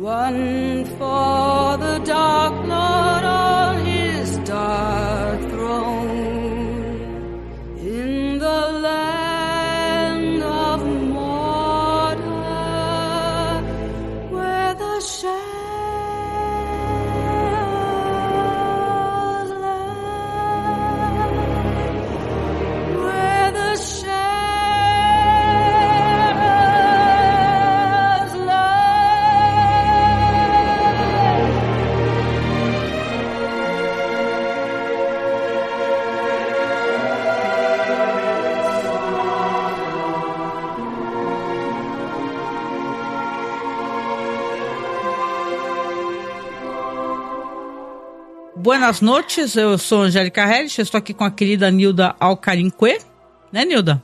One for the Dark Lord on his dark throne in the land of Mordor, where the shadows lie, where the shadows Buenas noches, eu sou Angélica Hellish, estou aqui com a querida Nilda Alcarinque, né, Nilda?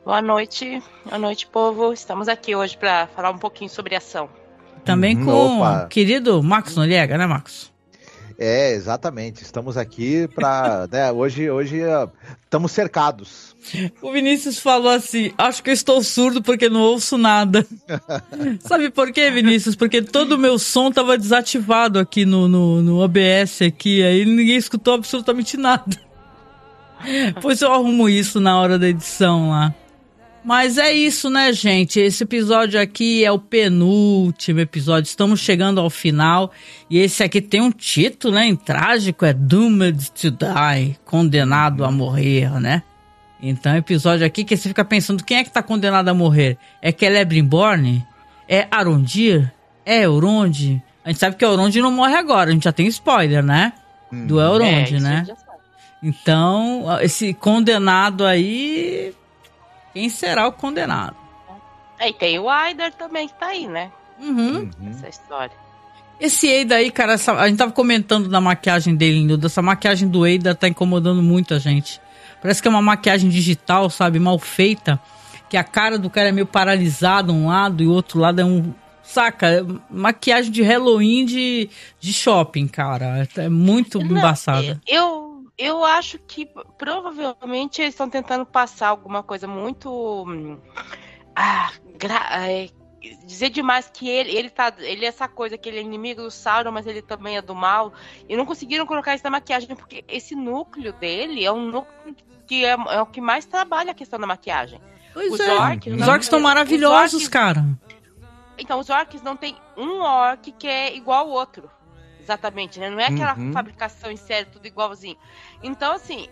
Boa noite, povo. Estamos aqui hoje para falar um pouquinho sobre ação. Também com o querido Marcos Noriega, né, Marcos? É, exatamente. Estamos aqui para, né, hoje estamos cercados. O Vinícius falou assim, acho que eu estou surdo porque não ouço nada. Sabe por quê, Vinícius? Porque todo o meu som estava desativado aqui no OBS aqui, aí ninguém escutou absolutamente nada. Pois eu arrumo isso na hora da edição lá. Mas é isso, né, gente? Esse episódio aqui é o penúltimo episódio. Estamos chegando ao final. E esse aqui tem um título, né? Trágico, é Doomed to Die. Condenado a morrer, né? Então, episódio aqui que você fica pensando, quem é que tá condenado a morrer? É Celebrimbor? É Arondir? É Elrond? A gente sabe que Elrond não morre agora. A gente já tem spoiler, né? Do Elrond, né? Então, esse condenado aí... Quem será o condenado? E tem o Aider também que tá aí, né? Essa história. Esse Eida aí, cara, a gente tava comentando da maquiagem dele, Nilda. Essa maquiagem do Eida tá incomodando muito a gente. Parece que é uma maquiagem digital, sabe? Mal feita. Que a cara do cara é meio paralisada um lado e o outro lado é um... Saca? Maquiagem de Halloween de shopping, cara. É muito embaçada. Eu acho que provavelmente eles estão tentando passar alguma coisa muito... dizer demais que ele é essa coisa, que ele é inimigo do Sauron, mas ele também é do mal. E não conseguiram colocar isso na maquiagem, porque esse núcleo dele é um núcleo que é o que mais trabalha a questão da maquiagem. Pois os orcs estão maravilhosos, cara. Então, os orcs não tem um orc que é igual ao outro. Exatamente, né? Não é aquela fabricação em série, tudo igualzinho. Então, assim,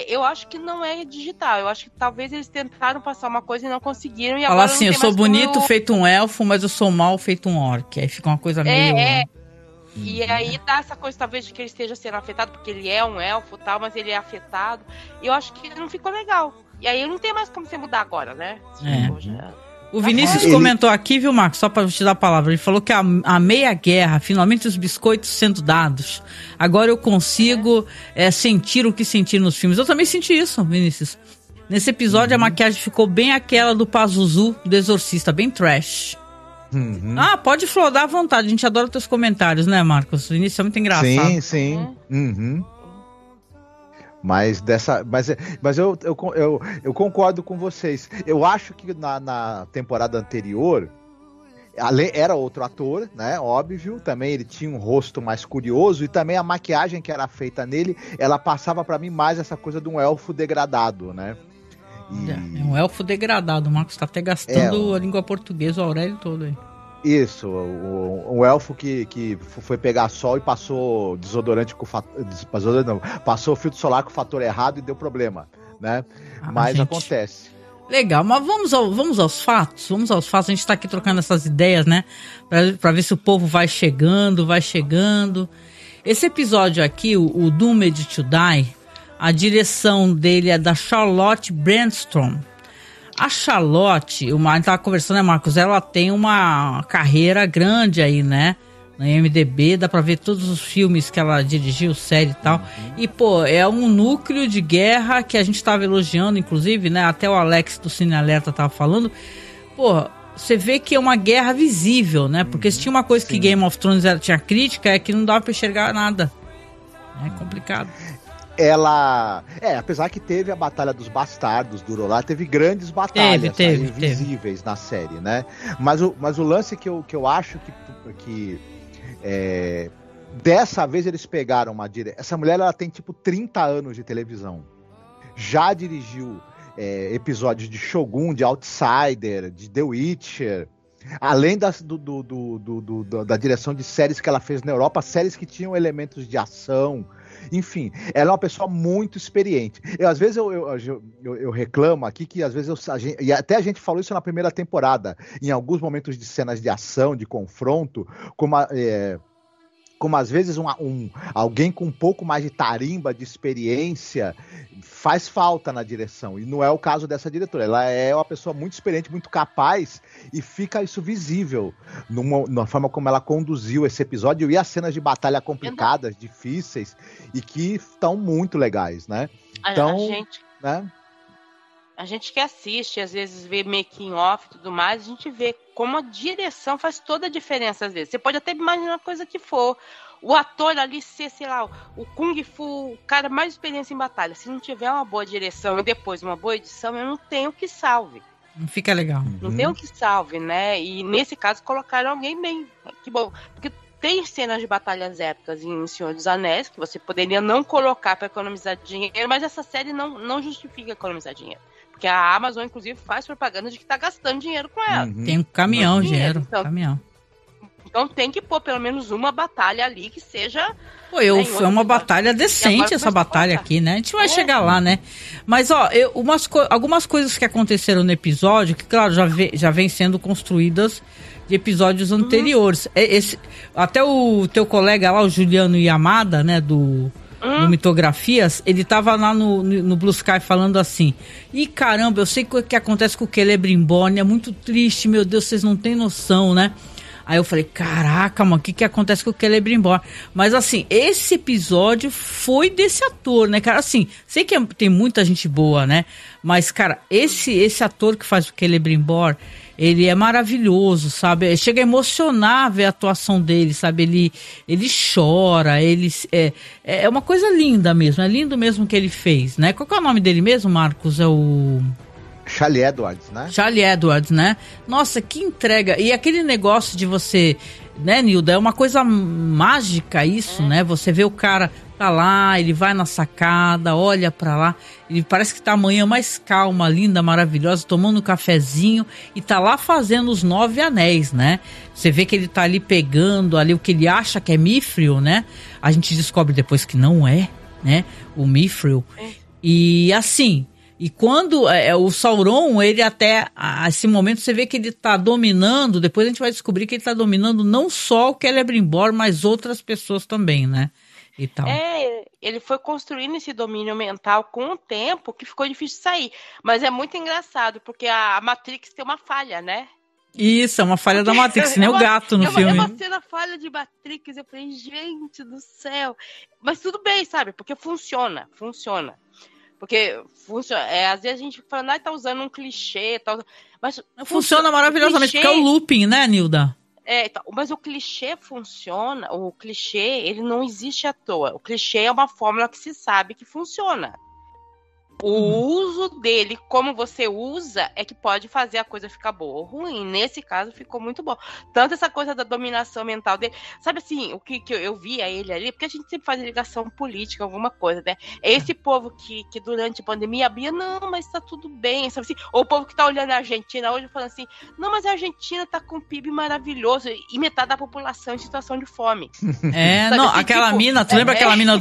eu acho que não é digital. Eu acho que talvez eles tentaram passar uma coisa e não conseguiram. E fala assim, eu sou bonito feito um elfo, mas eu sou mal feito um orc. Aí fica uma coisa meio... E aí dá essa coisa, talvez, de que ele esteja sendo afetado, porque ele é um elfo e tal, mas ele é afetado. E eu acho que não ficou legal. E aí não tem mais como você mudar agora, né? O Vinícius comentou aqui, viu, Marcos? Só pra te dar a palavra. Ele falou que a meia guerra, finalmente os biscoitos sendo dados. Agora eu consigo sentir o que senti nos filmes. Eu também senti isso, Vinícius. Nesse episódio a maquiagem ficou bem aquela do Pazuzu, do Exorcista, bem trash. Pode flodar à vontade. A gente adora teus comentários, né, Marcos? O Vinícius é muito engraçado. Sim. Mas eu concordo com vocês. Eu acho que na temporada anterior era outro ator, né? Óbvio. Também ele tinha um rosto mais curioso e também a maquiagem que era feita nele, ela passava pra mim mais essa coisa de um elfo degradado, né? É um elfo degradado. O Marcos tá até gastando a língua portuguesa, o Aurélio todo aí. Isso, um elfo que foi pegar sol e passou desodorante com passou filtro solar com o fator errado e deu problema, né? Mas acontece. Legal, mas vamos aos fatos. A gente tá aqui trocando essas ideias, né? Pra ver se o povo vai chegando. Esse episódio aqui, o Doomed to Die, a direção dele é da Charlotte Brandstrom. A Charlotte, a gente tava conversando, né, Marcos? Ela tem uma carreira grande aí, né? Na IMDb, dá pra ver todos os filmes que ela dirigiu, série e tal. E, pô, é um núcleo de guerra que a gente tava elogiando, inclusive, né? Até o Alex do Cine Alerta tava falando. Pô, você vê que é uma guerra visível, né? Porque se tinha uma coisa que Game of Thrones tinha crítica, é que não dava pra enxergar nada. É complicado. ela... apesar que teve a Batalha dos Bastardos, durou lá, teve grandes batalhas teve, invisíveis na série, né? Mas o lance que eu acho que dessa vez eles pegaram uma direção... Essa mulher, ela tem tipo 30 anos de televisão. Já dirigiu episódios de Shogun, de Outsider, de The Witcher... Além da direção de séries que ela fez na Europa, séries que tinham elementos de ação, enfim, ela é uma pessoa muito experiente. Às vezes eu reclamo aqui que às vezes e até a gente falou isso na primeira temporada, em alguns momentos de cenas de ação, de confronto, como às vezes alguém com um pouco mais de tarimba, de experiência, faz falta na direção. E não é o caso dessa diretora. Ela é uma pessoa muito experiente, muito capaz, e fica isso visível na forma como ela conduziu esse episódio e as cenas de batalha complicadas, difíceis, e que estão muito legais, né? Então, a gente que assiste, às vezes vê making off e tudo mais, a gente vê como a direção faz toda a diferença às vezes. Você pode até imaginar a coisa que for. O ator ali ser, sei lá, o Kung Fu, o cara mais experiência em batalha. Se não tiver uma boa direção e depois uma boa edição, eu não tenho que salve. Não fica legal. Não tenho que salve, né? E nesse caso colocaram alguém bem. Que bom. Porque tem cenas de batalhas épicas em Senhor dos Anéis, que você poderia não colocar para economizar dinheiro, mas essa série não justifica economizar dinheiro. Porque a Amazon, inclusive, faz propaganda de que tá gastando dinheiro com ela. Tem um caminhão, dinheiro. Então, caminhão. Então tem que pôr pelo menos uma batalha ali que seja... Foi uma batalha decente essa batalha aqui, né? A gente vai chegar lá, né? Mas, ó, algumas coisas que aconteceram no episódio, que, claro, já vem sendo construídas de episódios anteriores. Até o teu colega lá, o Juliano Yamada, né, do Mitografias, ele tava lá no Blue Sky falando assim: ih, caramba, eu sei o que acontece com o Celebrimbor, é muito triste, meu Deus, vocês não têm noção, né? Aí eu falei, caraca, mano, o que acontece com o Celebrimbor? Mas assim, esse episódio foi desse ator, né, cara? Assim, sei que tem muita gente boa, né? Mas, cara, esse ator que faz o Celebrimbor, ele é maravilhoso, sabe? Chega a emocionar ver a atuação dele, sabe? Ele chora, é uma coisa linda mesmo, é lindo mesmo o que ele fez, né? Qual que é o nome dele mesmo, Marcos? É o... Charlie Edwards, né? Charlie Edwards, né? Nossa, que entrega. E aquele negócio de você, né, Nilda? É uma coisa mágica isso, né? Você vê o cara tá lá, ele vai na sacada, olha pra lá, ele parece que tá amanhã mais calma, linda, maravilhosa, tomando um cafezinho e tá lá fazendo os 9 anéis, né? Você vê que ele tá ali pegando ali o que ele acha que é Mithril, né? A gente descobre depois que não é, né? O Mithril. E assim... E quando o Sauron, ele até esse momento, você vê que ele tá dominando, depois a gente vai descobrir que ele tá dominando não só o Celebrimbor, mas outras pessoas também, né? E tal. Ele foi construindo esse domínio mental com o tempo que ficou difícil de sair. Mas é muito engraçado, porque a Matrix tem uma falha, né? Isso, é uma falha da Matrix, nem o gato no filme. É uma cena falha de Matrix, eu falei, gente do céu. Mas tudo bem, sabe? Porque funciona. Porque funciona. Às vezes a gente fica falando, tá usando um clichê, tal. Mas funciona maravilhosamente, clichê, porque é o looping, né, Nilda? Mas o clichê funciona. O clichê, ele não existe à toa. O clichê é uma fórmula que se sabe que funciona. O uso dele, como você usa, é que pode fazer a coisa ficar boa ou ruim. Nesse caso, ficou muito bom. Tanto essa coisa da dominação mental dele. Sabe assim, o que eu via ele ali, porque a gente sempre faz ligação política, alguma coisa, né? É esse povo que durante a pandemia abria, não, mas tá tudo bem, sabe assim? Ou o povo que tá olhando a Argentina hoje falando assim, não, mas a Argentina tá com um PIB maravilhoso e metade da população em situação de fome. Sabe, não, assim, aquela tipo, mina, tu lembra aquela mina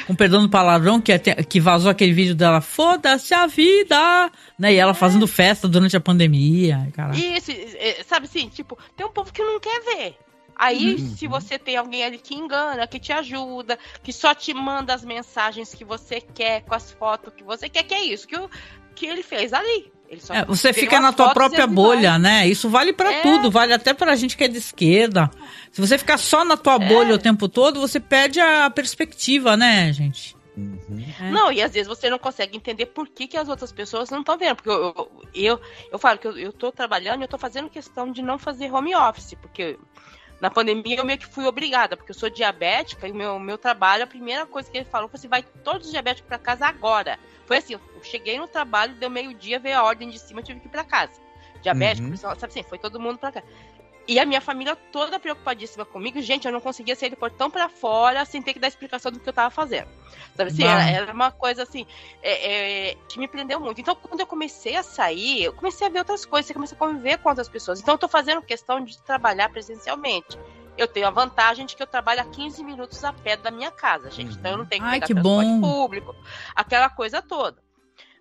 com perdão do palavrão, que vazou aquele vídeo dela, foda-se a vida, né? E ela fazendo festa durante a pandemia, caralho. Isso, sabe assim, tipo, tem um povo que não quer ver. Aí, se você tem alguém ali que engana, que te ajuda, que só te manda as mensagens que você quer, com as fotos que você quer, que é isso que ele fez ali. Ele só você fica na tua própria bolha, né? Isso vale pra tudo, vale até pra gente que é de esquerda. Se você ficar só na tua bolha o tempo todo, você perde a perspectiva, né, gente? Não, e às vezes você não consegue entender por que as outras pessoas não estão vendo. Porque eu falo que eu tô trabalhando e eu tô fazendo questão de não fazer home office, porque Na pandemia eu meio que fui obrigada, porque eu sou diabética e o meu trabalho, a primeira coisa que ele falou foi assim, vai todos os diabéticos para casa agora. Foi assim, eu cheguei no trabalho, deu meio-dia, veio a ordem de cima, eu tive que ir para casa. Diabético, sabe assim, foi todo mundo para casa. E a minha família toda preocupadíssima comigo. Gente, eu não conseguia sair do portão pra fora sem ter que dar explicação do que eu tava fazendo. Sabe assim, era uma coisa assim, que me prendeu muito. Então, quando eu comecei a sair, eu comecei a ver outras coisas, você começa a conviver com outras pessoas. Então, eu tô fazendo questão de trabalhar presencialmente. Eu tenho a vantagem de que eu trabalho a 15 minutos a pé da minha casa, gente. Então, eu não tenho que pegar transporte público, aquela coisa toda,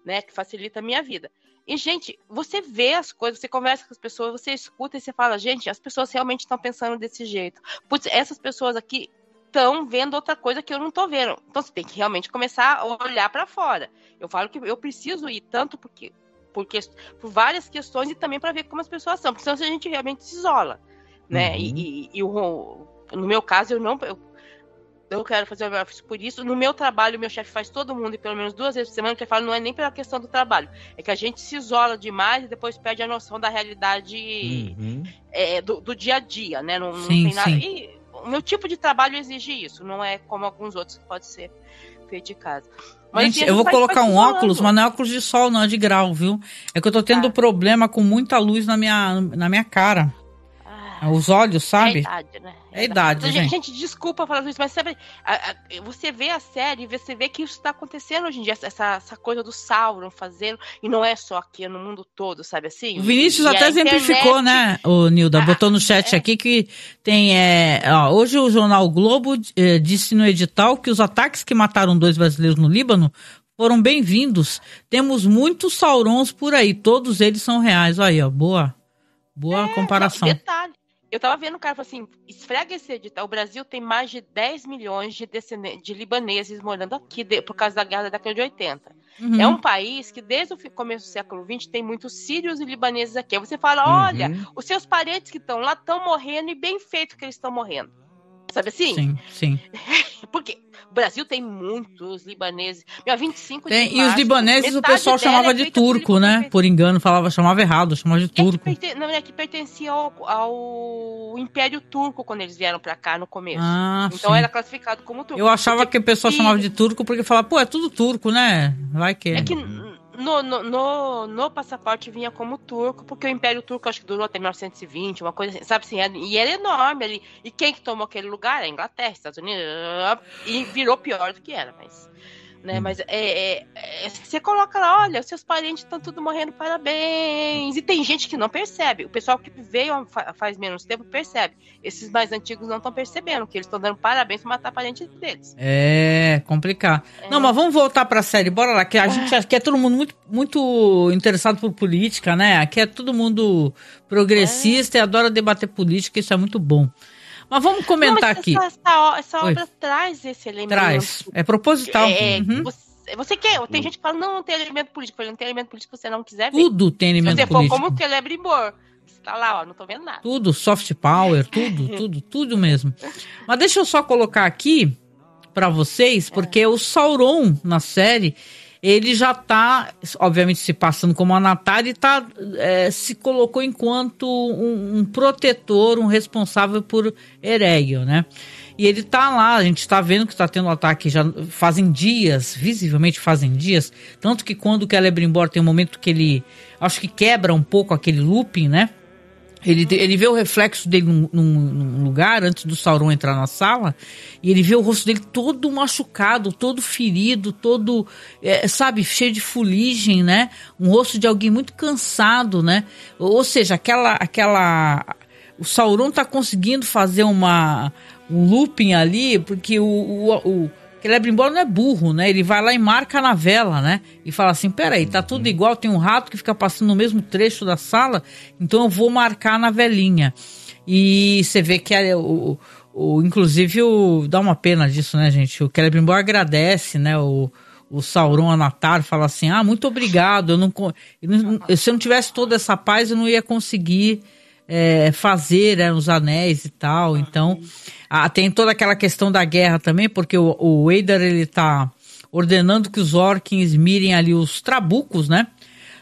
né, que facilita a minha vida. E, gente, você vê as coisas, você conversa com as pessoas, você escuta e você fala, gente, as pessoas realmente estão pensando desse jeito. Putz, essas pessoas aqui estão vendo outra coisa que eu não tô vendo. Então, você tem que realmente começar a olhar para fora. Eu falo que eu preciso ir tanto por várias questões e também para ver como as pessoas são, porque senão a gente realmente se isola, né? No meu caso, eu quero fazer o meu office por isso. No meu trabalho, o meu chefe faz todo mundo, e pelo menos 2 vezes por semana, que ele fala, não é nem pela questão do trabalho, é que a gente se isola demais e depois perde a noção da realidade do dia a dia, né? Não tem nada. E o meu tipo de trabalho exige isso, não é como alguns outros que pode ser feito de casa. Mas, gente, eu vou colocar um óculos, mas não é óculos de sol, não, é de grau, viu? É que eu tô tendo problema com muita luz na minha cara. Os olhos, sabe? É a idade, né? É a idade, gente. Gente, desculpa falar isso, mas sabe, você vê a série, você vê que isso tá acontecendo hoje em dia, essa coisa do Sauron fazendo, e não é só aqui, é no mundo todo, sabe assim? O Vinícius até exemplificou, né, o Nilda, botou no chat aqui que tem, hoje o jornal Globo disse no edital que os ataques que mataram 2 brasileiros no Líbano foram bem-vindos. Temos muitos Saurons por aí, todos eles são reais. Aí, ó, boa comparação. Não, detalhe. Eu tava vendo o cara falou assim, esfrega esse edital, o Brasil tem mais de 10 milhões de libaneses morando aqui por causa da guerra da década de 80. É um país que desde o começo do século XX tem muitos sírios e libaneses aqui. Aí você fala, olha, os seus parentes que estão lá estão morrendo e bem feito que eles estão morrendo. Sabe assim? Sim. Porque o Brasil tem muitos libaneses. 25 tem, de março, e os libaneses o pessoal chamava de turco, né? Por engano, chamava errado, chamava de turco. Que pertencia ao Império Turco quando eles vieram pra cá no começo. Então era classificado como turco. Eu achava que o pessoal chamava de turco porque falava, é tudo turco, né? Vai que... É que no passaporte vinha como turco, porque o Império Turco acho que durou até 1920, uma coisa assim, sabe assim, e era enorme ali. E quem que tomou aquele lugar? A Inglaterra, Estados Unidos, e virou pior do que era, mas... Né? Mas você coloca lá, olha, seus parentes estão tudo morrendo, parabéns. E tem gente que não percebe. O pessoal que veio faz menos tempo percebe. Esses mais antigos não estão percebendo que eles estão dando parabéns para matar parentes deles. É complicado. Não, mas vamos voltar para a série. Bora lá, que a gente aqui é todo mundo muito, muito interessado por política, né? Aqui é todo mundo progressista e adora debater política, isso é muito bom. Mas vamos comentar aqui. Essa obra traz esse elemento. Traz. É proposital. Você quer. Tem gente que fala, não tem elemento político. Não tem elemento político que você não quiser ver. Tudo tem elemento político. Se você for como o Celebrimbor. Você tá lá, ó, não tô vendo nada. Tudo, soft power, tudo mesmo. Mas deixa eu só colocar aqui pra vocês, porque o Sauron na série... Ele já tá, obviamente, se passando como Anatar e se colocou enquanto um protetor, um responsável por Eregion, né? E ele tá lá, a gente tá vendo que tá tendo um ataque já fazem dias, visivelmente fazem dias. Tanto que quando o Celebrimbor tem um momento que ele, acho que quebra um pouco aquele looping, né? Ele vê o reflexo dele num lugar antes do Sauron entrar na sala e ele vê o rosto dele todo machucado, todo ferido, todo, cheio de fuligem, né? Um rosto de alguém muito cansado, né? Ou seja, o Sauron tá conseguindo fazer um looping ali porque o Celebrimbor não é burro, né? Ele vai lá e marca na vela, né? E fala assim, peraí, tá tudo igual, tem um rato que fica passando no mesmo trecho da sala, então eu vou marcar na velinha. E você vê que inclusive dá uma pena disso, né, gente? O Celebrimbor agradece, né? O Sauron Anatar fala assim, muito obrigado, se eu não tivesse toda essa paz, eu não ia conseguir fazer os anéis e tal. Então tem toda aquela questão da guerra também, porque o Eidar ele tá ordenando que os orcs mirem ali os trabucos, né,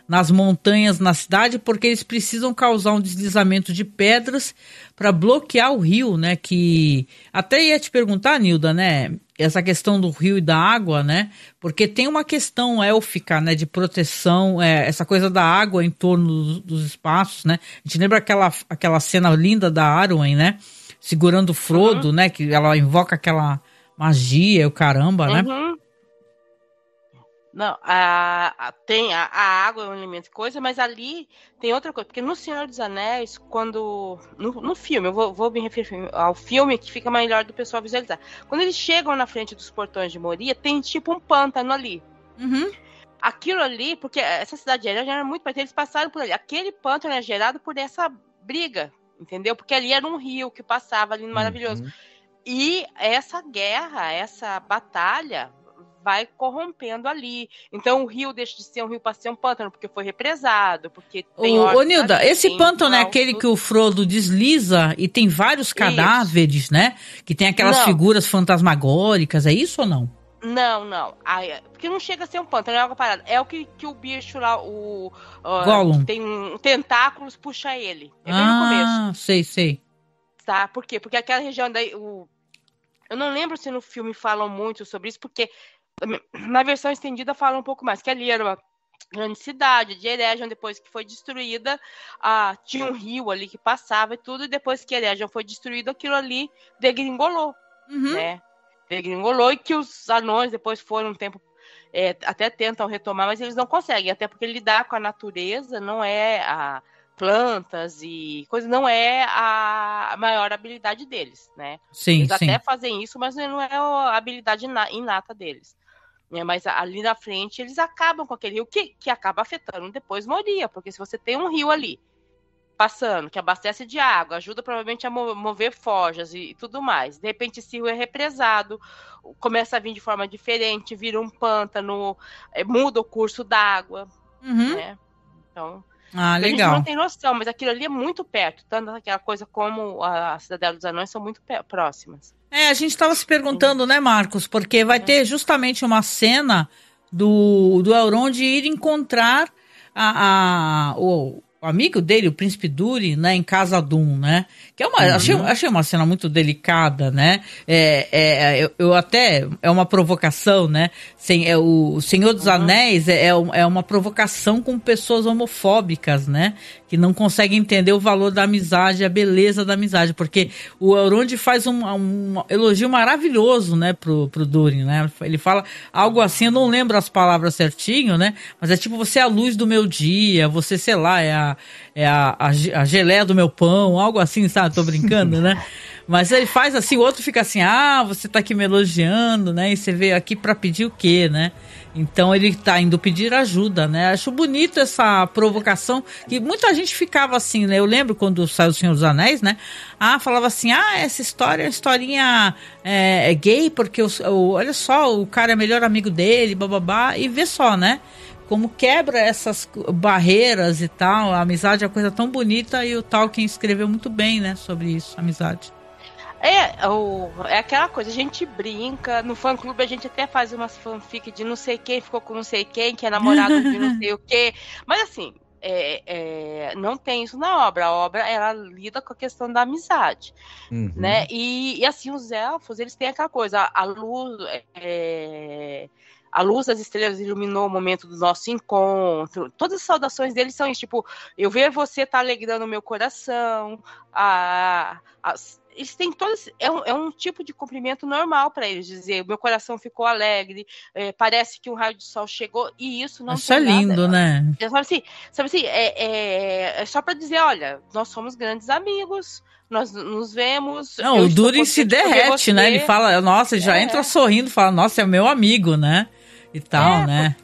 nas montanhas na cidade, porque eles precisam causar um deslizamento de pedras para bloquear o rio, né? Que até ia te perguntar, Nilda, né? Essa questão do rio e da água, né? Porque tem uma questão élfica, né? De proteção, essa coisa da água em torno dos espaços, né? A gente lembra aquela cena linda da Arwen, né? Segurando o Frodo, né? Que ela invoca aquela magia, o caramba, né? Não, tem a água é um elemento de coisa, mas ali tem outra coisa, porque no Senhor dos Anéis, quando no filme, eu vou me referir ao filme que fica melhor do pessoal visualizar. Quando eles chegam na frente dos portões de Moria, tem tipo um pântano ali. Aquilo ali, porque essa cidade já era muito perto, eles passaram por ali. Aquele pântano é gerado por essa briga, entendeu? Porque ali era um rio que passava ali no Maravilhoso. E essa guerra, essa batalha vai corrompendo ali. Então o rio deixa de ser um rio para ser um pântano, porque foi represado, porque tem... Ô Nilda, esse pântano é aquele que o Frodo desliza e tem vários cadáveres, né? Que tem aquelas figuras fantasmagóricas, é isso ou não? Não. Porque não chega a ser um pântano, é algo parado. É o que o bicho lá, Gollum. Tem tentáculos, puxa ele. É bem no começo. Sei. Tá, por quê? Porque aquela região daí... Eu não lembro se no filme falam muito sobre isso, porque na versão estendida fala um pouco mais, que ali era uma grande cidade de Eregion, depois que foi destruída, tinha um rio ali que passava e tudo, e depois que Eregion foi destruído, aquilo ali degringolou, né? Degringolou, e que os anões depois foram um tempo, até tentam retomar, mas eles não conseguem, até porque lidar com a natureza não é plantas e coisas, não é a maior habilidade deles, né? Sim, eles até fazem isso, mas não é a habilidade inata deles. Mas ali na frente eles acabam com aquele rio que acaba afetando depois Moria, porque se você tem um rio ali passando, que abastece de água, ajuda provavelmente a mover forjas e tudo mais, de repente esse rio é represado, começa a vir de forma diferente, vira um pântano, muda o curso d'água, né? Então... legal. A gente não tem noção, mas aquilo ali é muito perto. Tanto aquela coisa como a Cidadela dos Anões são muito próximas. A gente estava se perguntando, né, Marcos? Porque vai ter justamente uma cena do Elrond ir encontrar o amigo dele, o Príncipe Durin, né, em Khazad-dûm, né? Que é achei uma cena muito delicada, né? Eu até, é uma provocação, né? O Senhor dos Anéis é uma provocação com pessoas homofóbicas, né? Que não conseguem entender o valor da amizade, a beleza da amizade, porque o Elrond faz um elogio maravilhoso, né, pro Durin, né? Ele fala algo assim, eu não lembro as palavras certinho, né? Mas é tipo, você é a luz do meu dia, você, sei lá, é a geleia do meu pão, algo assim, sabe? Tô brincando, né? Mas ele faz assim, o outro fica assim, você tá aqui me elogiando, né? E você veio aqui pra pedir o quê, né? Então ele tá indo pedir ajuda, né? Acho bonito essa provocação, que muita gente ficava assim, né? Eu lembro quando saiu O Senhor dos Anéis, né? Falava assim, essa história é uma historinha gay, porque olha só, o cara é melhor amigo dele, bababá, e vê só, né? Como quebra essas barreiras e tal, a amizade é uma coisa tão bonita, e o Tolkien escreveu muito bem, né, sobre isso, amizade. É aquela coisa, a gente brinca, no fã-clube a gente até faz umas fanfic de não sei quem ficou com não sei quem, que é namorado de não sei o quê, mas assim, não tem isso na obra, a obra, ela lida com a questão da amizade, né, e assim, os elfos, eles têm aquela coisa, a luz das estrelas iluminou o momento do nosso encontro. Todas as saudações deles são isso, tipo, eu ver você tá alegrando o meu coração. Eles têm todos... É um tipo de cumprimento normal para eles, dizer, meu coração ficou alegre, parece que um raio de sol chegou, e isso não isso é lindo, né? Sabe assim, é só para dizer, olha, nós somos grandes amigos, nós nos vemos... Não, o Durin se derrete, né? Ele fala, nossa, já entra sorrindo, fala, nossa, é meu amigo, né? E tal, né?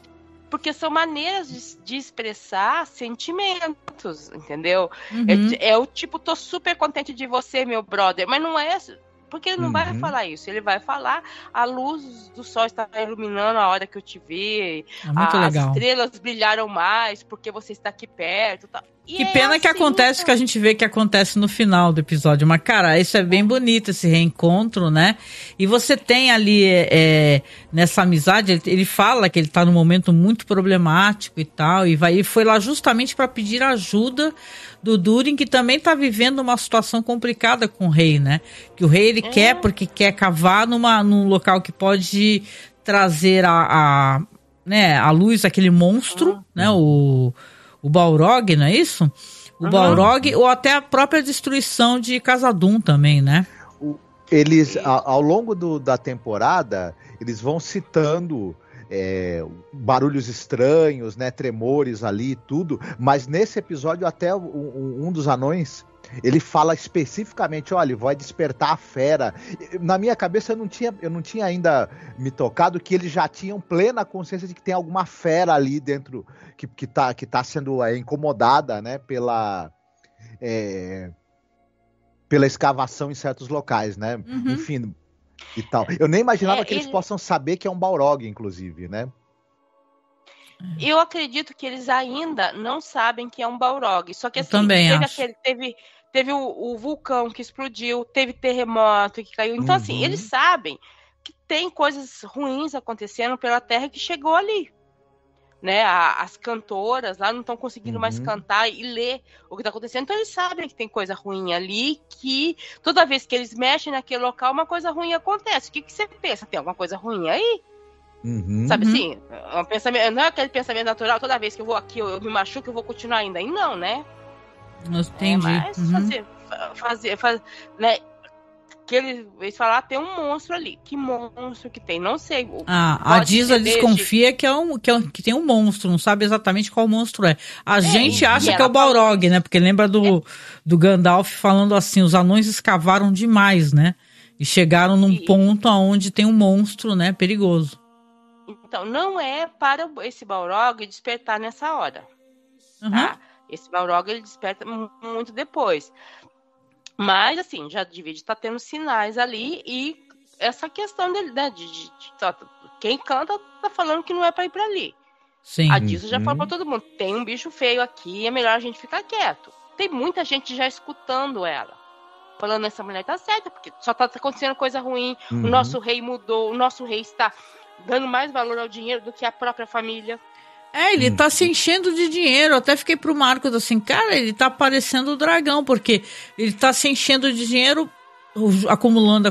Porque são maneiras de expressar sentimentos, entendeu? É o tipo, tô super contente de você, meu brother, mas não é... Porque ele não vai falar isso, ele vai falar a luz do sol está iluminando a hora que eu te vi, muito legal. As estrelas brilharam mais porque você está aqui perto, tá? Que pena que acontece, que a gente vê que acontece no final do episódio. Mas, cara, isso é bem bonito, esse reencontro, né? E você tem ali, nessa amizade, ele fala que ele tá num momento muito problemático e tal, e foi lá justamente para pedir ajuda do Durin, que também tá vivendo uma situação complicada com o rei, né? Que o rei, ele quer, porque quer cavar num local que pode trazer a luz aquele monstro, né? O Balrog, não é isso? O Balrog, ou até a própria destruição de Khazad-dûm também, né? Eles, ao longo da temporada, eles vão citando barulhos estranhos, né, tremores ali e tudo, mas nesse episódio até um dos anões, ele fala especificamente, olha, vai despertar a fera. Na minha cabeça eu não tinha ainda me tocado que eles já tinham plena consciência de que tem alguma fera ali dentro que tá sendo incomodada, né, pela escavação em certos locais, né? Enfim, e tal. Eu nem imaginava que eles possam saber que é um Balrog, inclusive, né? Eu acredito que eles ainda não sabem que é um Balrog. Só que assim, teve o vulcão que explodiu, teve terremoto que caiu. Então, assim, eles sabem que tem coisas ruins acontecendo pela terra que chegou ali. Né? As cantoras lá não estão conseguindo mais cantar e ler o que está acontecendo. Então, eles sabem que tem coisa ruim ali, que toda vez que eles mexem naquele local, uma coisa ruim acontece. O que você pensa? Tem alguma coisa ruim aí? Sabe assim? Um pensamento, não é aquele pensamento natural, toda vez que eu vou aqui, eu me machuco, eu vou continuar ainda. E não, né? Entendi. Mas fazer, né? Que eles falaram, tem um monstro ali. Que monstro que tem? Não sei. A Disa desconfia que tem um monstro, não sabe exatamente qual monstro é. A gente acha que é o Balrog, né? Porque lembra do Gandalf falando assim, os anões escavaram demais, né? E chegaram num ponto onde tem um monstro, né? Perigoso. Então, não é para esse Balrog despertar nessa hora. Tá? Esse Balrog, ele desperta muito depois. Mas, assim, já devia estar tendo sinais ali. E essa questão dele, né? Quem canta tá falando que não é para ir para ali. Sim. A Disa já falou para todo mundo. Tem um bicho feio aqui, é melhor a gente ficar quieto. Tem muita gente já escutando ela. Falando, essa mulher tá certa, porque só tá acontecendo coisa ruim. O nosso rei mudou, o nosso rei está dando mais valor ao dinheiro do que a própria família. Ele tá se enchendo de dinheiro. Eu até fiquei pro Marcos assim, cara, ele tá parecendo o dragão, porque ele tá se enchendo de dinheiro, acumulando.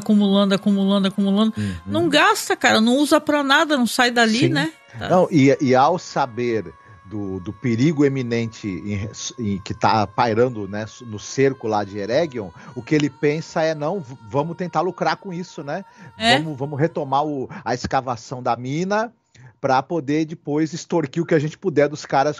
Não gasta, cara, não usa pra nada, não sai dali. Sim. Né? Não, e ao saber do perigo eminente que tá pairando, né, no cerco lá de Eregion, o que ele pensa é, não, vamos tentar lucrar com isso, né? Vamos retomar a escavação da mina para poder depois extorquir o que a gente puder dos caras,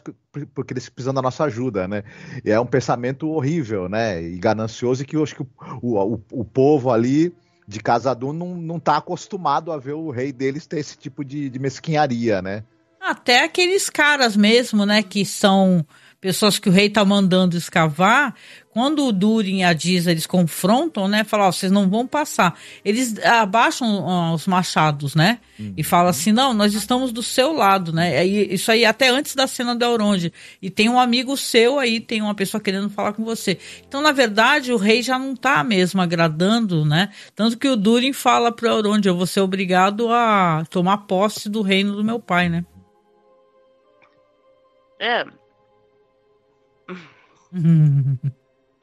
porque eles precisam da nossa ajuda, né? E é um pensamento horrível, né? E ganancioso, e que eu acho que o povo ali de Khazad-dûm não tá acostumado a ver o rei deles ter esse tipo de mesquinharia, né? Até aqueles caras mesmo, né, que são pessoas que o rei tá mandando escavar, quando o Durin e a Disa, eles confrontam, né, falam, vocês não vão passar. Eles abaixam os machados, né, e falam assim, não, nós estamos do seu lado, né, isso aí até antes da cena do Elrond. E tem um amigo seu aí, tem uma pessoa querendo falar com você. Então, na verdade, o rei já não tá mesmo agradando, né, tanto que o Durin fala pro Elrond, eu vou ser obrigado a tomar posse do reino do meu pai, né.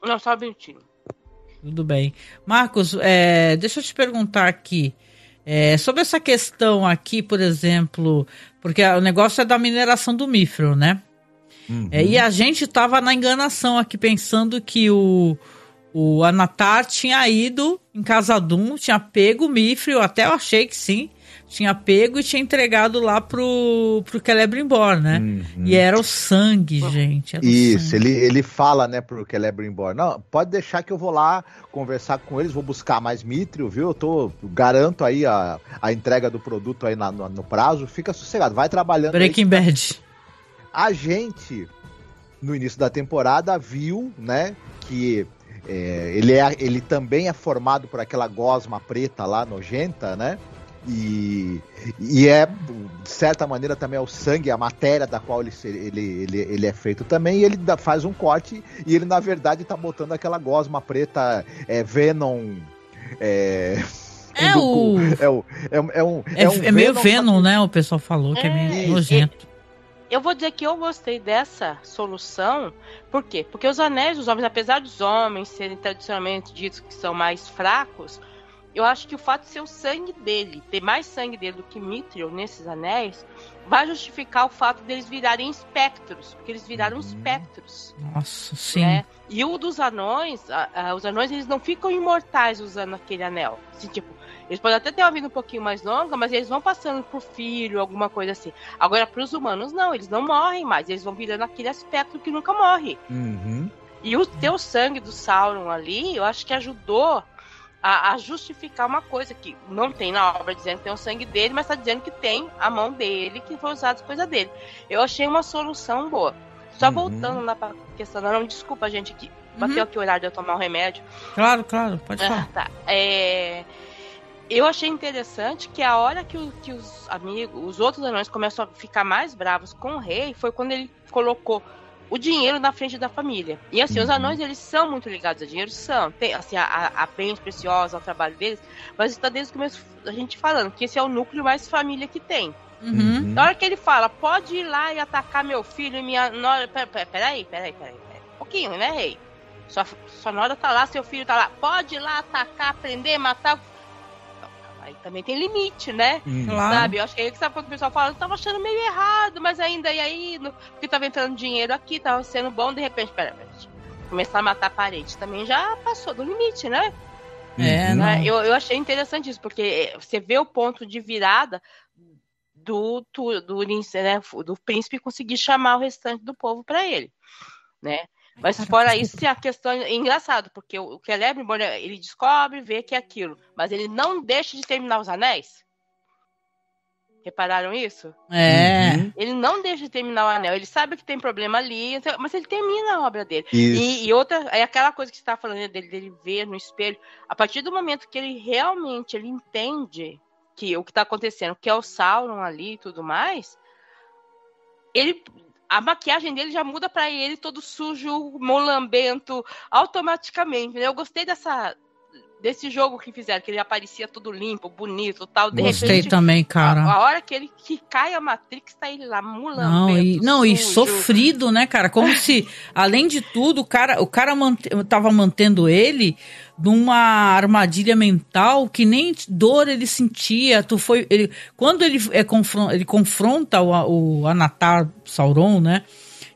Não, só mentindo. Tudo bem. Marcos, deixa eu te perguntar aqui. Sobre essa questão aqui, por exemplo, porque o negócio é da mineração do Mithril, né? E a gente tava na enganação aqui, pensando que o Anatar tinha ido em Khazad-dûm, tinha pego o Mithril, até eu achei que sim, tinha pego e tinha entregado lá pro Celebrimbor, né? E era o sangue, gente. Isso, sangue. Ele fala, né, pro Celebrimbor, não, pode deixar que eu vou lá conversar com eles, vou buscar mais Mithril, viu? Garanto aí a entrega do produto aí no prazo, fica sossegado, vai trabalhando. Breaking Bad. A gente, no início da temporada, viu, né, que ele também é formado por aquela gosma preta lá, nojenta, né? E é, de certa maneira, também é o sangue, a matéria da qual ele é feito também, e ele faz um corte, e ele, na verdade, tá botando aquela gosma preta, Venom... É meio Venom, né? O pessoal falou que é meio nojento. Eu vou dizer que eu gostei dessa solução. Por quê? Porque os anéis dos homens, apesar dos homens serem tradicionalmente ditos que são mais fracos, eu acho que o fato de ser o sangue dele, ter mais sangue dele do que Mithril nesses anéis, vai justificar o fato deles virarem espectros, porque eles viraram espectros. Nossa, sim. Né? E o dos anões, os anões, eles não ficam imortais usando aquele anel. Assim, tipo, eles podem até ter uma vida um pouquinho mais longa, mas eles vão passando pro filho, alguma coisa assim. Agora, pros humanos, não, eles não morrem mais, eles vão virando aquele espectro que nunca morre. E o teu sangue do Sauron ali, eu acho que ajudou a justificar uma coisa que não tem na obra dizendo que tem o sangue dele, mas tá dizendo que tem a mão dele, que foi usada as coisas dele. Eu achei uma solução boa. Só voltando lá pra questão, não, desculpa, gente, que bateu aqui o horário de eu tomar o remédio. Claro, pode falar. Tá. Eu achei interessante que a hora que os amigos, os outros anões começam a ficar mais bravos com o rei, foi quando ele colocou o dinheiro na frente da família. E assim, os anões, eles são muito ligados a dinheiro, tem assim, a bens preciosos, ao trabalho deles, mas está desde o começo a gente falando que esse é o núcleo mais família que tem. Na hora que ele fala, pode ir lá e atacar meu filho e minha nora... Peraí. Um pouquinho, né, rei? Sua nora tá lá, seu filho tá lá. Pode ir lá atacar, prender, matar... Aí também tem limite, né? Claro. Sabe? Eu acho que aí que sabe quando o pessoal fala, eu tava achando meio errado, mas ainda, e aí? Porque tava entrando dinheiro aqui, tava sendo bom, de repente, pera, começar a matar parente também já passou do limite, né? Não. Eu achei interessante isso, porque você vê o ponto de virada do príncipe conseguir chamar o restante do povo para ele, né? Mas fora isso, a questão é engraçado, porque o Celebrimbor, ele descobre, vê que é aquilo, mas ele não deixa de terminar os anéis. Repararam isso? Ele não deixa de terminar o anel, ele sabe que tem problema ali, mas ele termina a obra dele. E outra, é aquela coisa que você estava falando dele ver no espelho, a partir do momento que ele realmente entende que o que está acontecendo, que é o Sauron ali e tudo mais, a maquiagem dele já muda pra ele todo sujo, molambento, automaticamente. Eu gostei desse jogo que fizeram, que ele aparecia todo limpo, bonito, tal. De Gostei repente, também, cara. A hora que cai a Matrix, tá ele lá molambento, e sofrido, né, cara? Como se, além de tudo, o cara tava mantendo ele numa armadilha mental que nem dor ele sentia. Quando ele confronta o Anatar Sauron, né,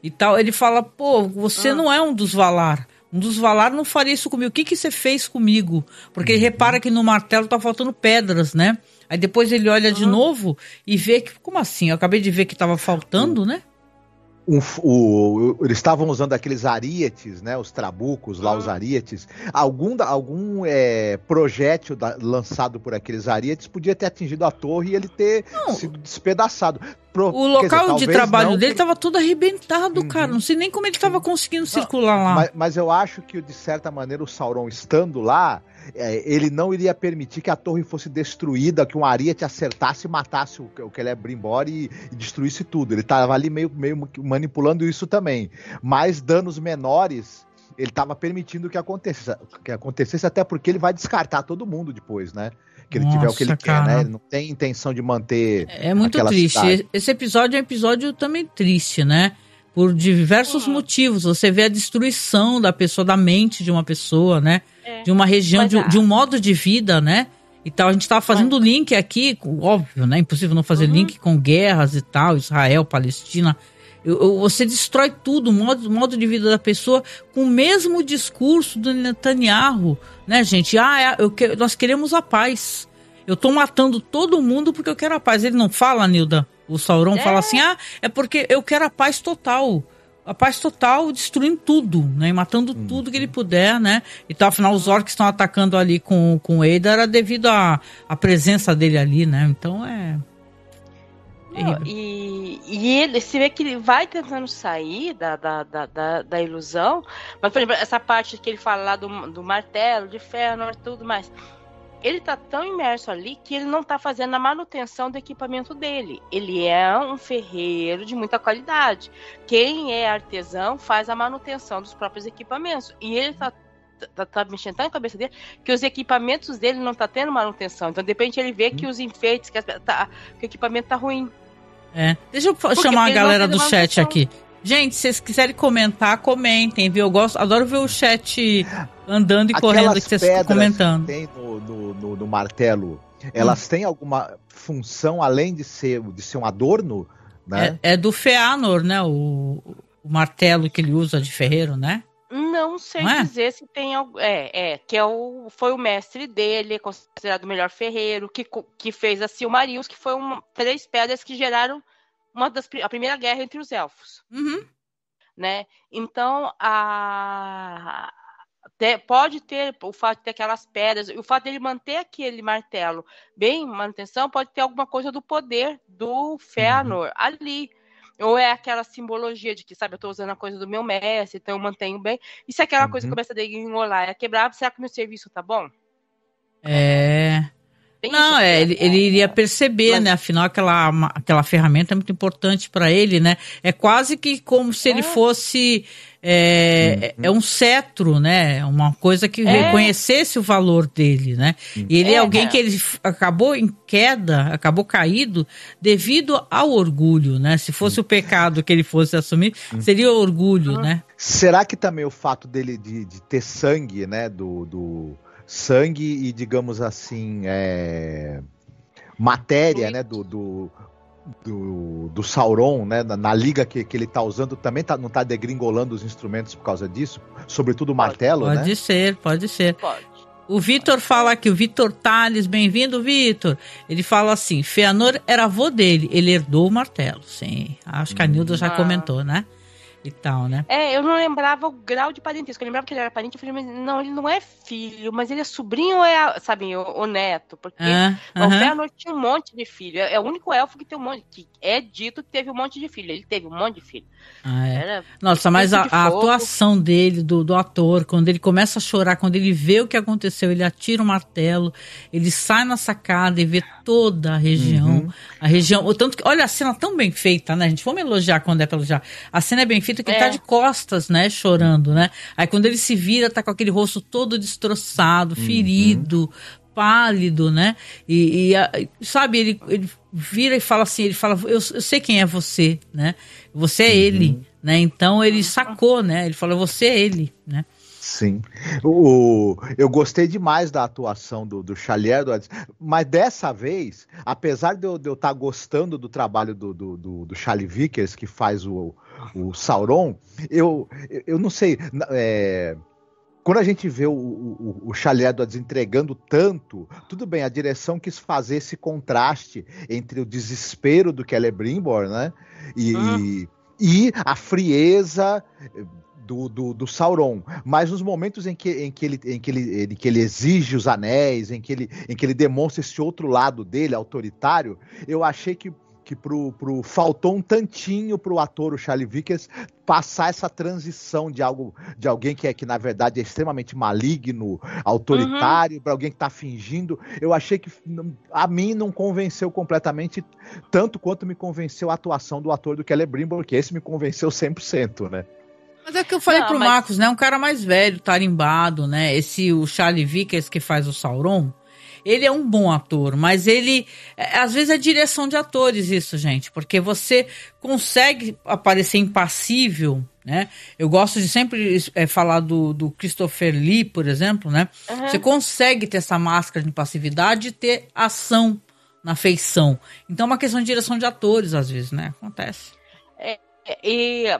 e tal, ele fala, pô, você não é um dos Valar. Um dos Valar não faria isso comigo. O que você fez comigo? Porque ele repara que no martelo tá faltando pedras, né? Aí depois ele olha de novo e vê que... Como assim? Eu acabei de ver que tava faltando, né? Eles estavam usando aqueles arietes, né? Os trabucos lá, os arietes. Algum projétil lançado por aqueles arietes podia ter atingido a torre e ele ter sido despedaçado. O local de trabalho dele estava todo arrebentado, cara. Não sei nem como ele estava conseguindo circular lá. Mas eu acho que, de certa maneira, o Sauron estando lá, ele não iria permitir que a torre fosse destruída, que um ariete acertasse e matasse o Celebrimbor e destruísse tudo. Ele estava ali meio manipulando isso também. Mas danos menores, ele estava permitindo que acontecesse, até porque ele vai descartar todo mundo depois, né? Que ele tiver o que ele quer, né? Ele não tem intenção de manter. É muito triste. Cidade. Esse episódio é um episódio também triste, né? Por diversos motivos. Você vê a destruição da pessoa, da mente de uma pessoa, né? De uma região, de um modo de vida, né? E tal. A gente estava fazendo link aqui, óbvio, né? Impossível não fazer link com guerras e tal, Israel, Palestina. Você destrói tudo, o modo de vida da pessoa, com o mesmo discurso do Netanyahu, né, gente? Nós queremos a paz. Eu tô matando todo mundo porque eu quero a paz. Ele não fala, Nilda? O Sauron fala assim, é porque eu quero a paz total. A paz total, destruindo tudo, né? Matando tudo que ele puder, né? Então, afinal, os orcs estão atacando ali com o Eidar devido à presença dele ali, né? Então, E ele, se vê que ele vai tentando sair da ilusão, mas, por exemplo, essa parte que ele fala lá do martelo, de Fëanor e tudo mais, ele tá tão imerso ali que ele não tá fazendo a manutenção do equipamento dele. Ele é um ferreiro de muita qualidade. Quem é artesão faz a manutenção dos próprios equipamentos. E ele tá mexendo tanto na cabeça dele que os equipamentos dele não tá tendo manutenção. Então, de repente, ele vê que os enfeites, que o equipamento tá ruim. Deixa eu chamar a galera do chat aqui. Gente, se vocês quiserem comentar, comentem, viu? Eu adoro ver o chat andando e correndo que vocês estão comentando. Que tem no martelo, elas têm alguma função além de ser um adorno, né? É do Feanor, né? O martelo que ele usa de ferreiro, né? Não sei dizer se tem algo. Foi o mestre dele, é considerado o melhor ferreiro, que fez a Silmarils, que foi 3 pedras que geraram a primeira guerra entre os elfos. Uhum. Né? Então, pode ter o fato de ter aquelas pedras, e o fato dele manter aquele martelo bem em manutenção, pode ter alguma coisa do poder do Feanor ali. Ou é aquela simbologia de que, sabe, eu tô usando a coisa do meu mestre, então eu mantenho bem. E se aquela coisa começa a degringolar, a quebrar, será que o meu serviço tá bom? Não, ele iria perceber, né? Afinal, aquela ferramenta é muito importante para ele, né? É quase que como se ele fosse um cetro, né? Uma coisa que reconhecesse o valor dele, né? E ele é alguém que ele acabou em queda, acabou caído devido ao orgulho, né? Se fosse o pecado que ele fosse assumir, seria o orgulho, né? Será que também o fato dele de ter sangue, né? Do sangue e, digamos assim, matéria, né, do Sauron, né, na liga que ele tá usando, também não tá degringolando os instrumentos por causa disso? Sobretudo o martelo, né? Pode ser. O Vitor fala aqui, o Vitor Tales, bem-vindo, Vitor. Ele fala assim, Feanor era avô dele, ele herdou o martelo. Sim, acho que a Nilda já comentou, né? E tal, né? Eu não lembrava o grau de parentesco. Eu lembrava que ele era parente. Eu falei, mas não, ele não é filho, mas ele é sobrinho ou sabe, o neto? Porque o Feanor tinha um monte de filho. É o único elfo que tem um monte, que é dito que teve um monte de filho. Ele teve um monte de filho. Nossa, mas a atuação dele, do ator, quando ele começa a chorar, quando ele vê o que aconteceu, ele atira o martelo, ele sai na sacada e vê toda a região. A região, tanto que, olha, a cena tão bem feita, né, gente? Vamos elogiar quando é pra elogiar. A cena é bem feita que ele tá de costas, né, chorando, né? Aí quando ele se vira, tá com aquele rosto todo destroçado, ferido, pálido, né? Sabe, ele vira e fala assim, eu sei quem é você, né? Você é ele, né? Então ele sacou, né? Ele falou, você é ele, né? Sim. Eu gostei demais da atuação do Charlie Edwards, mas dessa vez, apesar de eu estar gostando do trabalho do Charlie Vickers, que faz o Sauron, eu não sei... Quando a gente vê o Charlie Edwards entregando tanto, tudo bem, a direção quis fazer esse contraste entre o desespero do Celebrimbor, né? E a frieza do Sauron. Mas nos momentos em que ele exige os anéis, em que ele demonstra esse outro lado dele, autoritário, eu achei que faltou um tantinho pro ator, o Charlie Vickers, passar essa transição de alguém que na verdade é extremamente maligno, autoritário, para alguém que tá fingindo. Eu achei que a mim não convenceu completamente, tanto quanto me convenceu a atuação do ator do Celebrimbor, que esse me convenceu 100%, né? Mas é o que eu falei pro Marcos, né? Um cara mais velho, tarimbado, né? O Charlie Vickers que faz o Sauron, ele é um bom ator, mas ele... Às vezes é direção de atores isso, gente. Porque você consegue aparecer impassível, né? Eu gosto de sempre falar do Christopher Lee, por exemplo, né? Você consegue ter essa máscara de impassividade e ter ação na feição. Então é uma questão de direção de atores, às vezes, né? Acontece.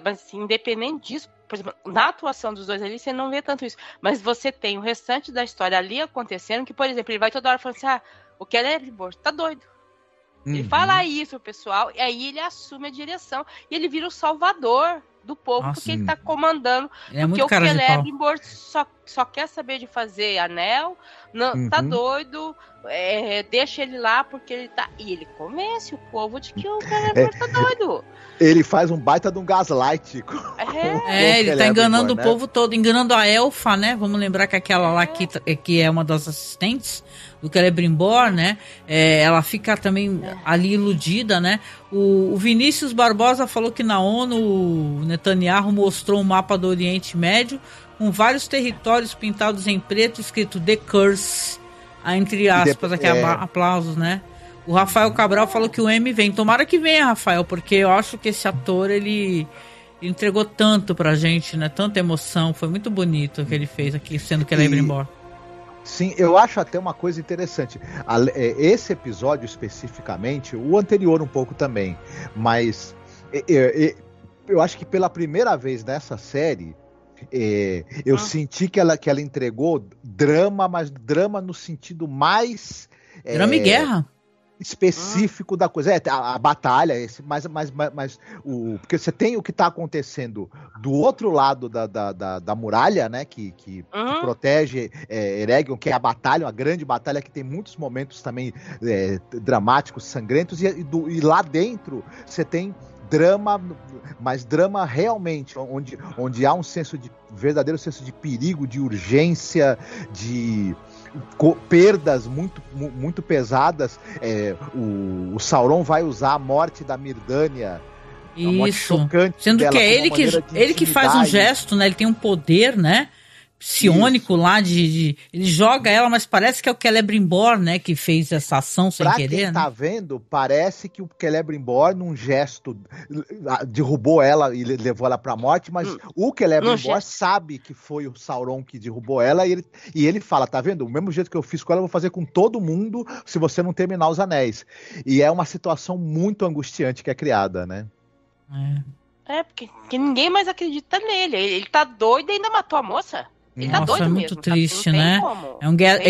Mas assim, independente disso, por exemplo, na atuação dos dois ali, você não vê tanto isso. Mas você tem o restante da história ali acontecendo, que, por exemplo, ele vai toda hora falando assim, o Celebrimbor tá doido. Ele fala isso pro pessoal, e aí ele assume a direção. E ele vira o salvador do povo, porque ele tá comandando. Ele é porque muito cara o Celebrimbor que só quer saber de fazer anel, não, tá doido, deixa ele lá porque ele tá... E ele convence o povo de que o Celebrimbor tá doido. Ele faz um baita de um gaslight. Ele tá enganando o povo todo, enganando a Elfa, né? Vamos lembrar que aquela lá que é uma das assistentes do Celebrimbor, né? Ela fica também ali iludida, né? O Vinícius Barbosa falou que na ONU o Netanyahu mostrou um mapa do Oriente Médio com vários territórios pintados em preto, escrito The Curse, entre aspas, aqui aplausos, né? O Rafael Cabral falou que o M vem. Tomara que venha, Rafael, porque eu acho que esse ator, ele entregou tanto pra gente, né? Tanta emoção. Foi muito bonito o que ele fez aqui, sendo que ele ia embora. Sim, eu acho até uma coisa interessante. Esse episódio especificamente, o anterior um pouco também, mas eu acho que pela primeira vez nessa série, eu senti que ela entregou drama, mas drama no sentido mais... Drama e guerra. Específico da coisa. A batalha, mas porque você tem o que está acontecendo do outro lado da muralha, né? Que protege Eregion, que é a batalha, uma grande batalha que tem muitos momentos também dramáticos, sangrentos, e lá dentro você tem drama, mas drama realmente, onde há um verdadeiro senso de perigo, de urgência, de perdas muito, muito pesadas. O Sauron vai usar a morte da Myrddania. Isso, sendo que é ele que faz um gesto, né? Ele tem um poder, né? Psiônico lá ele joga ela, mas parece que é o Celebrimbor, né, que fez essa ação sem querer. Pra quem tá vendo, parece que o Celebrimbor, num gesto, derrubou ela e levou ela pra morte, mas o Celebrimbor sabe que foi o Sauron que derrubou ela, e ele fala, tá vendo? O mesmo jeito que eu fiz com ela, eu vou fazer com todo mundo se você não terminar os anéis. E é uma situação muito angustiante que é criada, né? Porque ninguém mais acredita nele. Ele tá doido e ainda matou a moça. Ele tá doido é muito mesmo, triste, né?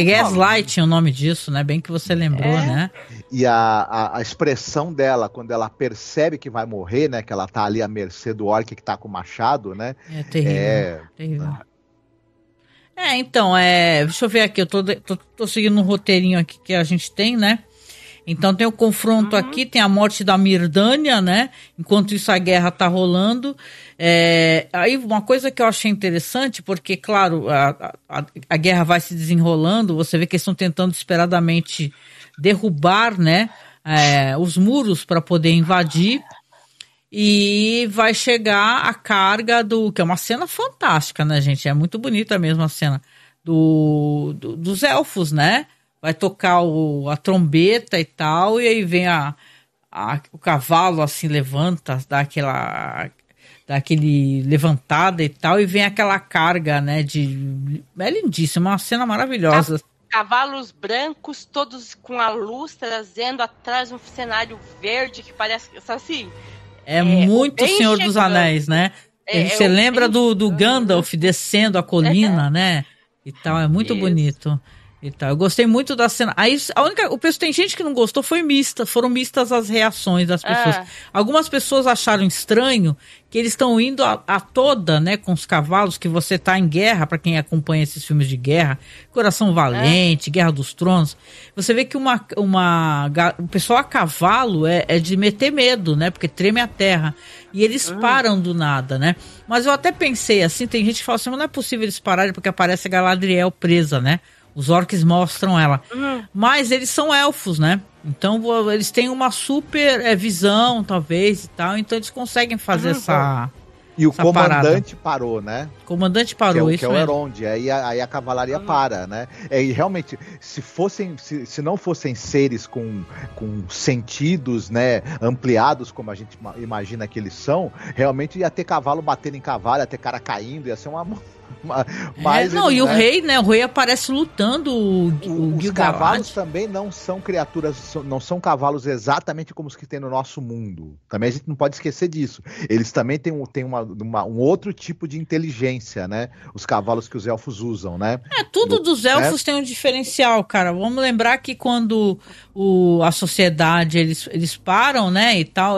Gaslight é o nome disso, né? Bem que você lembrou, né? E a expressão dela, quando ela percebe que vai morrer, né? Que ela tá ali à mercê do orc que tá com o machado, né? É terrível. Terrível. Então, deixa eu ver aqui, eu tô seguindo um roteirinho aqui que a gente tem, né? Então tem o confronto aqui, tem a morte da Myrddania, né? Enquanto isso a guerra tá rolando. Aí uma coisa que eu achei interessante, porque, claro, a guerra vai se desenrolando, você vê que eles estão tentando desesperadamente derrubar, né? Os muros para poder invadir. E vai chegar a carga que é uma cena fantástica, né, gente? É muito bonita mesmo a cena dos elfos, né? Vai tocar a trombeta e tal, e aí vem o cavalo assim, levanta, dá aquele levantada e tal, e vem aquela carga, né, é lindíssima, uma cena maravilhosa. Cavalos brancos, todos com a luz, trazendo atrás um cenário verde que parece, assim... muito Senhor dos Anéis, né? Você lembra do Gandalf descendo a colina, né? E tal, é muito bonito. E tal. Eu gostei muito da cena. Aí tem gente que não gostou, foram mistas as reações das pessoas. Algumas pessoas acharam estranho que eles estão indo a toda, né, com os cavalos, que você tá em guerra, para quem acompanha esses filmes de guerra, Coração Valente, Guerra dos Tronos, você vê que o pessoal a cavalo é de meter medo, né, porque treme a terra, e eles param do nada, né, mas eu até pensei assim, tem gente que fala assim, mas não é possível eles pararem porque aparece a Galadriel presa, né. Os orcs mostram ela. Mas eles são elfos, né? Então eles têm uma super visão, talvez, e tal. Então eles conseguem fazer essa... E o comandante parou, né? O comandante parou, que é o Elrond. Aí a cavalaria para, né? E realmente, se não fossem seres com sentidos, né, ampliados, como a gente imagina que eles são, realmente ia ter cavalo batendo em cavalo, ia ter cara caindo, ia ser uma... Mas o rei, né? O rei aparece lutando os cavalos também não são criaturas, não são cavalos exatamente como os que tem no nosso mundo. Também a gente não pode esquecer disso. Eles também têm um outro tipo de inteligência, né? Os cavalos que os elfos usam, né? Tudo dos elfos tem um diferencial, cara. Vamos lembrar que quando a sociedade, eles param, né? E tal,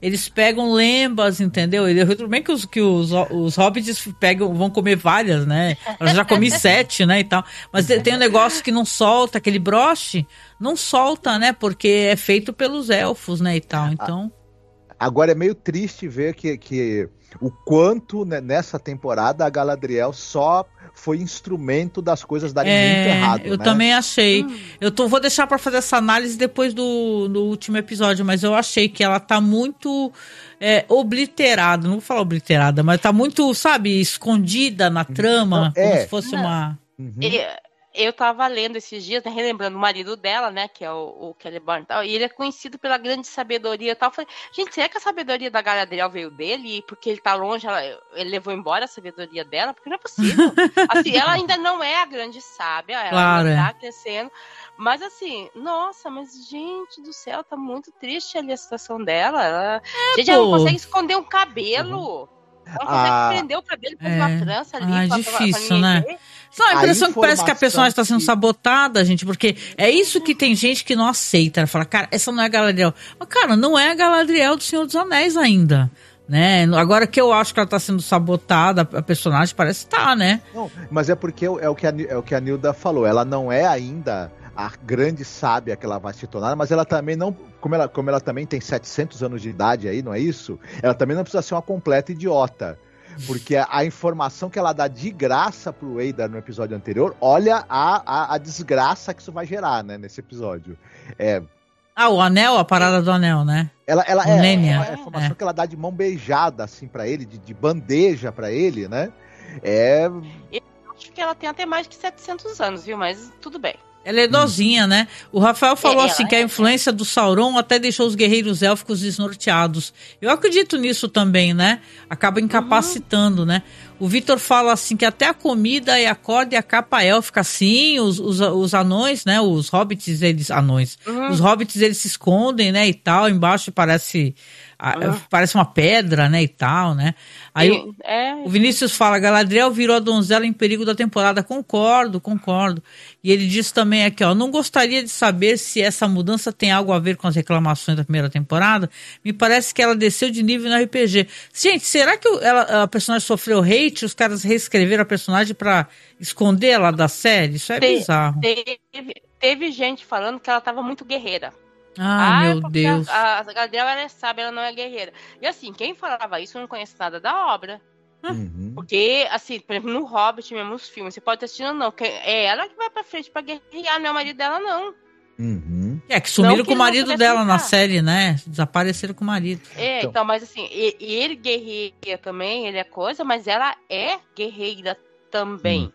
eles pegam lembas, entendeu? Tudo bem que os hobbits vão comer várias, né? Eu já comi 7, né, e tal. Mas tem um negócio que não solta, aquele broche, não solta, né? Porque é feito pelos elfos, né, e tal. Então... Agora é meio triste ver que o quanto, né, nessa temporada a Galadriel só foi instrumento das coisas darem muito errado. Eu né? também achei. Vou deixar pra fazer essa análise depois do último episódio, mas eu achei que ela tá muito obliterada. Não vou falar obliterada, mas tá muito, sabe, escondida na trama, como se fosse uma... Eu tava lendo esses dias, né, relembrando o marido dela, né, que é o Celeborn e tal, e ele é conhecido pela grande sabedoria e tal. Eu falei, gente, será que a sabedoria da Galadriel veio dele? E porque ele tá longe, ele levou embora a sabedoria dela? Porque não é possível. Assim, ela ainda não é a grande sábia, ela ainda tá crescendo. Mas assim, nossa, mas gente do céu, tá muito triste ali a situação dela. Ela não consegue esconder um cabelo. Ela não consegue prender o cabelo com uma trança ali. É difícil, né? Só a impressão que parece que a personagem está sendo sabotada, gente, porque é isso que tem gente que não aceita. Ela fala, cara, essa não é a Galadriel. Mas, cara, não é a Galadriel do Senhor dos Anéis ainda, né? Agora que eu acho que ela está sendo sabotada, a personagem parece estar, né? Não, mas é porque é o que a Nilda falou. Ela não é ainda a grande sábia que ela vai se tornar, mas ela também não... Como ela também tem 700 anos de idade aí, não é isso? Ela também não precisa ser uma completa idiota. Porque a informação que ela dá de graça pro Eidar no episódio anterior, olha a desgraça que isso vai gerar, né, nesse episódio. O anel, a parada do anel, né? A informação que ela dá de mão beijada, assim, pra ele, de bandeja pra ele, né? Eu acho que ela tem até mais que 700 anos, viu? Mas tudo bem. Ela é idosinha, né? O Rafael falou que a influência do Sauron até deixou os guerreiros élficos desnorteados. Eu acredito nisso também, né? Acaba incapacitando, né? O Vitor fala assim que até a comida e a corda e a capa élfica, sim, os anões, né? Os hobbits, eles... Anões. Os hobbits, eles se escondem, né? E tal, embaixo parece uma pedra, né? E tal, né? Aí o Vinícius fala, Galadriel virou a donzela em perigo da temporada. Concordo. E ele diz também aqui, ó, não gostaria de saber se essa mudança tem algo a ver com as reclamações da primeira temporada. Me parece que ela desceu de nível no RPG. Gente, será que a personagem sofreu hate? Os caras reescreveram a personagem pra esconder ela da série? Isso é bizarro. Teve gente falando que ela tava muito guerreira. Meu Deus. A Galadriel, ela é sábia, ela não é guerreira. E assim, quem falava isso não conhece nada da obra. Porque, assim, por exemplo, no Hobbit mesmo, os filmes, você pode estar assistindo, não. É ela que vai pra frente pra guerrear, não é o marido dela, não. Que sumiram com o marido dela na série, né? Desapareceram com o marido. Então, mas assim, ele guerreia também, ele é coisa, mas ela é guerreira também.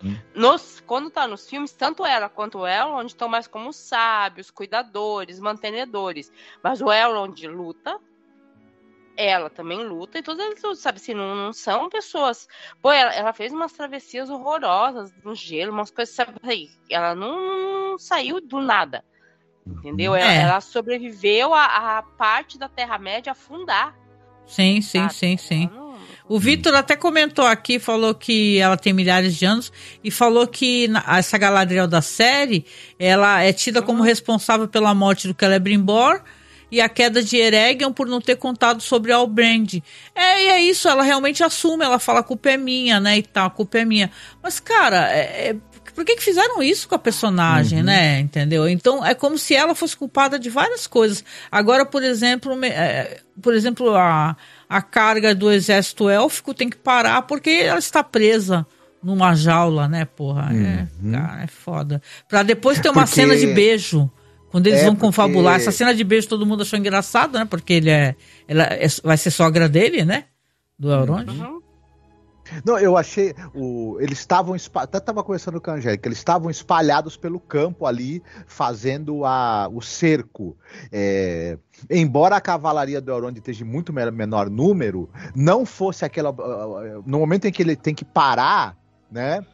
Quando tá nos filmes, tanto ela quanto o Elrond estão mais como sábios, cuidadores, mantenedores. Mas o Elrond luta, ela também luta, e todos eles, sabe assim, não são pessoas... Pô, ela fez umas travessias horrorosas no gelo, umas coisas, sabe aí, ela não saiu do nada, entendeu? Ela sobreviveu a parte da Terra-média afundar. Sim. O Vitor até comentou aqui, falou que ela tem milhares de anos e falou que essa Galadriel da série, ela é tida como responsável pela morte do Celebrimbor e a queda de Eregion por não ter contado sobre Halbrand. E é isso, ela realmente assume, ela fala, a culpa é minha, né, e tal, a culpa é minha. Mas, cara, por que fizeram isso com a personagem, né, entendeu? Então, é como se ela fosse culpada de várias coisas. Agora, por exemplo, a carga do exército élfico tem que parar porque ela está presa numa jaula, né, porra? Cara, é foda. Pra depois ter uma cena de beijo. Quando eles vão confabular. Essa cena de beijo todo mundo achou engraçado, né? Porque vai ser sogra dele, né? Do Elrond. Não, eu achei. Eles estavam. Até estava conversando com a Angélica. Eles estavam espalhados pelo campo ali, fazendo o cerco. Embora a cavalaria do Elrond esteja em muito menor número, não fosse aquela. No momento em que ele tem que parar, né?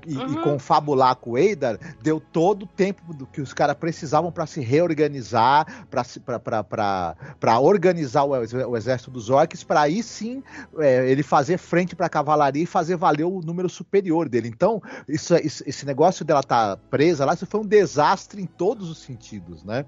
E confabular com o Eidar, deu todo o tempo do que os caras precisavam para se reorganizar, para organizar o exército dos orcs, para aí sim ele fazer frente para a cavalaria e fazer valer o número superior dele. Então, esse negócio dela estar presa lá, isso foi um desastre em todos os sentidos, né?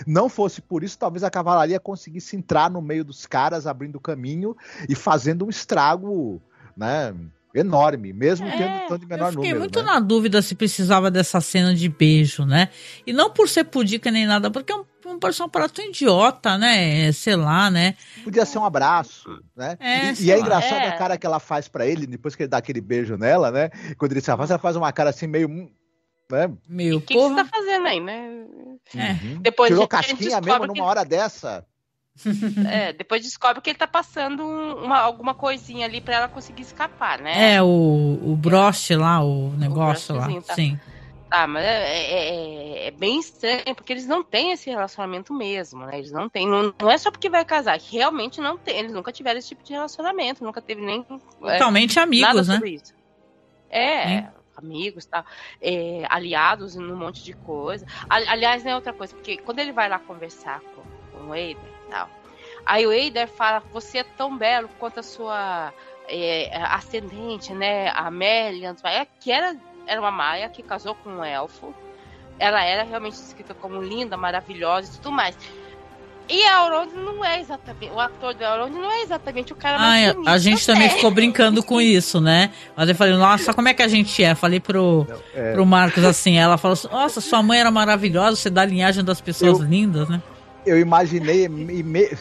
Não fosse por isso, talvez a cavalaria conseguisse entrar no meio dos caras, abrindo caminho e fazendo um estrago, né? enorme, mesmo tendo tão de menor número. Eu fiquei muito né? na dúvida se precisava dessa cena de beijo, né? E não por ser pudica nem nada, porque é um personagem tão idiota, né? Sei lá, né? Podia ser um abraço, né? E é engraçado a cara que ela faz pra ele, depois que ele dá aquele beijo nela, né? Quando ele se afasta, ela faz uma cara assim meio... né? O que você tá fazendo aí, né? Depois tirou casquinha mesmo numa hora dessa. Depois descobre que ele tá passando alguma coisinha ali pra ela conseguir escapar, né? O broche lá, o negócio lá, tá. sim. Tá, mas é bem estranho, porque eles não têm esse relacionamento mesmo, né? Eles não têm, não é só porque vai casar, que realmente não tem, eles nunca tiveram esse tipo de relacionamento, nunca teve nem... Totalmente amigos, nada né? sobre isso. Amigos, tá? Aliados num monte de coisa. Aliás, não é outra coisa, porque quando ele vai lá conversar com o Eider e tal, aí o Eider fala, você é tão belo quanto a sua ascendente, né? A Melian, que era uma maia que casou com um elfo. Ela era realmente descrita como linda, maravilhosa e tudo mais. E a Elrond não é exatamente... O ator da Elrond não é exatamente o cara mais bonito. A gente também ficou brincando com isso, né? Mas eu falei, nossa, como é que a gente é? Falei pro Marcos assim, ela falou assim, nossa, sua mãe era maravilhosa, você dá a linhagem das pessoas lindas, né? Eu imaginei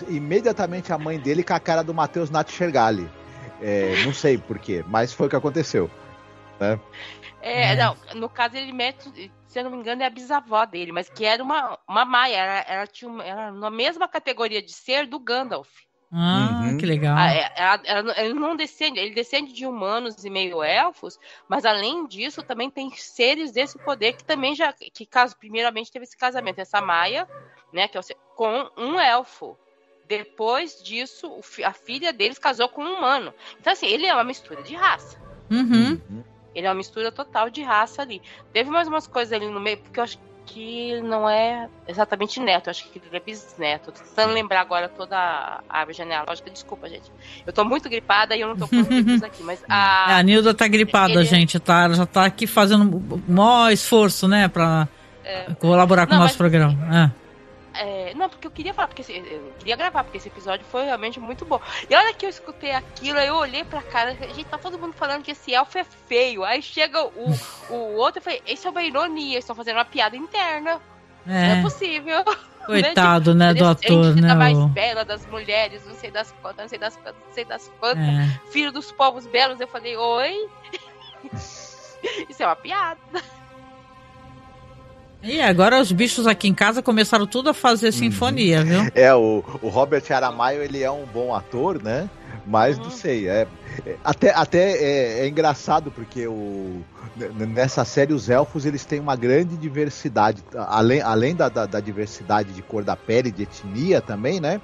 imediatamente a mãe dele com a cara do Matheus Natchergali. Não sei porquê, mas foi o que aconteceu. Né? Não, no caso ele mete, se eu não me engano, é a bisavó dele, mas que era uma maia, ela era na mesma categoria de ser do Gandalf. Que legal. Ele não descende, ele descende de humanos e meio-elfos, mas além disso também tem seres desse poder que também primeiramente teve esse casamento, essa maia, né, que com um elfo. Depois disso, a filha deles casou com um humano. Então assim, ele é uma mistura de raça. Ele é uma mistura total de raça ali. Teve mais umas coisas ali no meio, porque eu acho que ele não é exatamente neto, eu acho que ele é bisneto. Tô tentando lembrar agora toda a árvore genealógica. Desculpa, gente. Eu tô muito gripada e eu não tô com isso aqui, mas a Nilda tá gripada, gente. Ela já tá aqui fazendo o maior esforço, né, pra colaborar com o nosso programa. Não, porque eu queria falar, eu queria gravar, porque esse episódio foi realmente muito bom. E a hora que eu escutei aquilo, eu olhei pra cara, gente, tá todo mundo falando que esse elfo é feio. Aí chega o outro e falei, isso é uma ironia, eles estão fazendo uma piada interna. Não é possível. Coitado, né, do ator, né? A mais bela das mulheres, não sei das quantas, filho dos povos belos. Eu falei, oi? Isso é uma piada. E agora os bichos aqui em casa começaram tudo a fazer sinfonia, viu? O Robert Aramayo, ele é um bom ator, né? Mas não sei, até é engraçado porque nessa série os elfos eles têm uma grande diversidade, além da diversidade de cor da pele, de etnia também, né?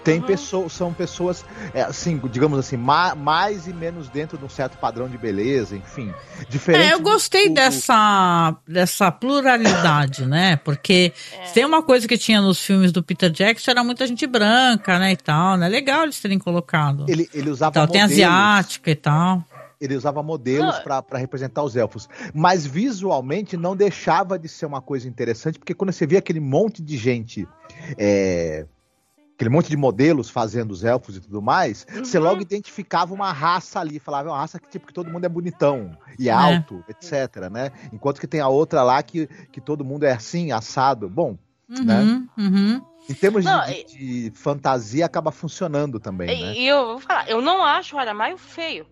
Tem são pessoas, assim, digamos assim, mais e menos dentro de um certo padrão de beleza, enfim. Diferente eu gostei dessa pluralidade, né? Porque tem uma coisa que tinha nos filmes do Peter Jackson, era muita gente branca, né, e tal, né? Legal eles terem colocado. Ele usava modelos. Tem asiática e tal. Ele usava modelos para representar os elfos. Mas visualmente não deixava de ser uma coisa interessante, porque quando você via aquele monte de gente... aquele monte de modelos fazendo os elfos e tudo mais, você logo identificava uma raça ali, falava, é uma raça que todo mundo é bonitão e alto, etc, né? Enquanto que tem a outra lá que todo mundo é assim, assado. Bom, né? Em termos de fantasia, acaba funcionando também, né? E eu vou falar, eu não acho o Aramayo feio,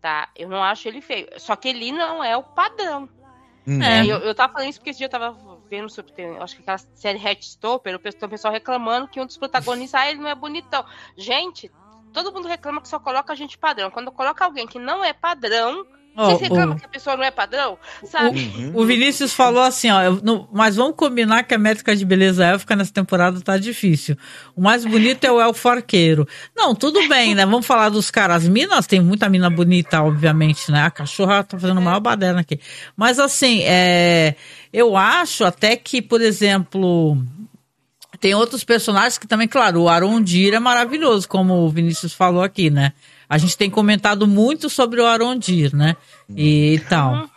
tá? Eu não acho ele feio, só que ele não é o padrão. Eu tava falando isso porque esse dia eu tava vendo sobre, acho que aquela série Heartstopper, o pessoal reclamando que um dos protagonistas, ele não é bonitão. Gente, todo mundo reclama que só coloca gente padrão. Quando coloca alguém que não é padrão, vocês reclamam que a pessoa não é padrão, sabe? O Vinícius falou assim, mas vamos combinar que a métrica de beleza élfica nessa temporada tá difícil. O mais bonito é o elfo arqueiro. Não, tudo bem, né? Vamos falar dos caras. As minas, tem muita mina bonita, obviamente, né? A cachorra tá fazendo maior baderna aqui. Mas assim, eu acho até que, por exemplo... Tem outros personagens que também, claro, o Arondir é maravilhoso, como o Vinícius falou aqui, né? A gente tem comentado muito sobre o Arondir, né? E tal.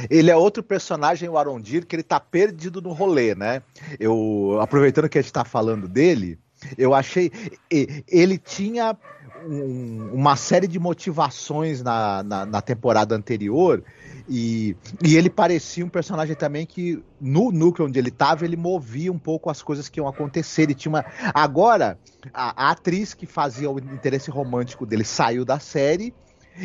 Ele é outro personagem, o Arondir, que ele tá perdido no rolê, né? Aproveitando que a gente tá falando dele, eu achei... Ele tinha uma série de motivações na temporada anterior. E ele parecia um personagem também que, no núcleo onde ele estava, ele movia um pouco as coisas que iam acontecer. Ele tinha uma... Agora, a atriz que fazia o interesse romântico dele saiu da série.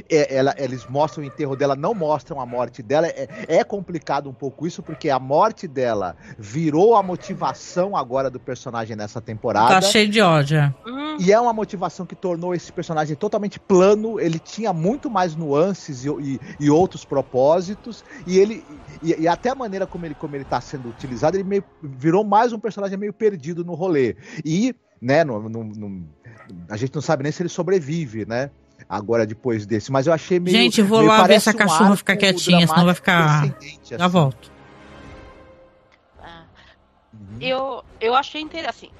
Eles mostram o enterro dela, não mostram a morte dela. É complicado um pouco isso, porque a morte dela virou a motivação agora do personagem nessa temporada. Tá cheio de ódio. E é uma motivação que tornou esse personagem totalmente plano. Ele tinha muito mais nuances e outros propósitos. E até a maneira como ele tá sendo utilizado, ele virou mais um personagem meio perdido no rolê. E, né, a gente não sabe nem se ele sobrevive, né? Agora, depois desse. Mas eu achei meio... Gente, vou lá ver se a cachorra fica quietinha, senão vai ficar... Já assim. volto. Eu achei interessante. Assim,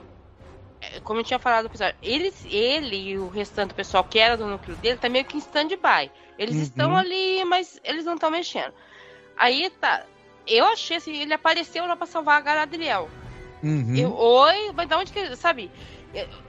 como eu tinha falado no episódio, ele e o restante do pessoal que era do núcleo dele tá meio que em stand-by. Eles estão ali, mas eles não estão mexendo. Aí tá... Eu achei assim, ele apareceu lá pra salvar a Galadriel. Oi, mas da onde que... Sabe...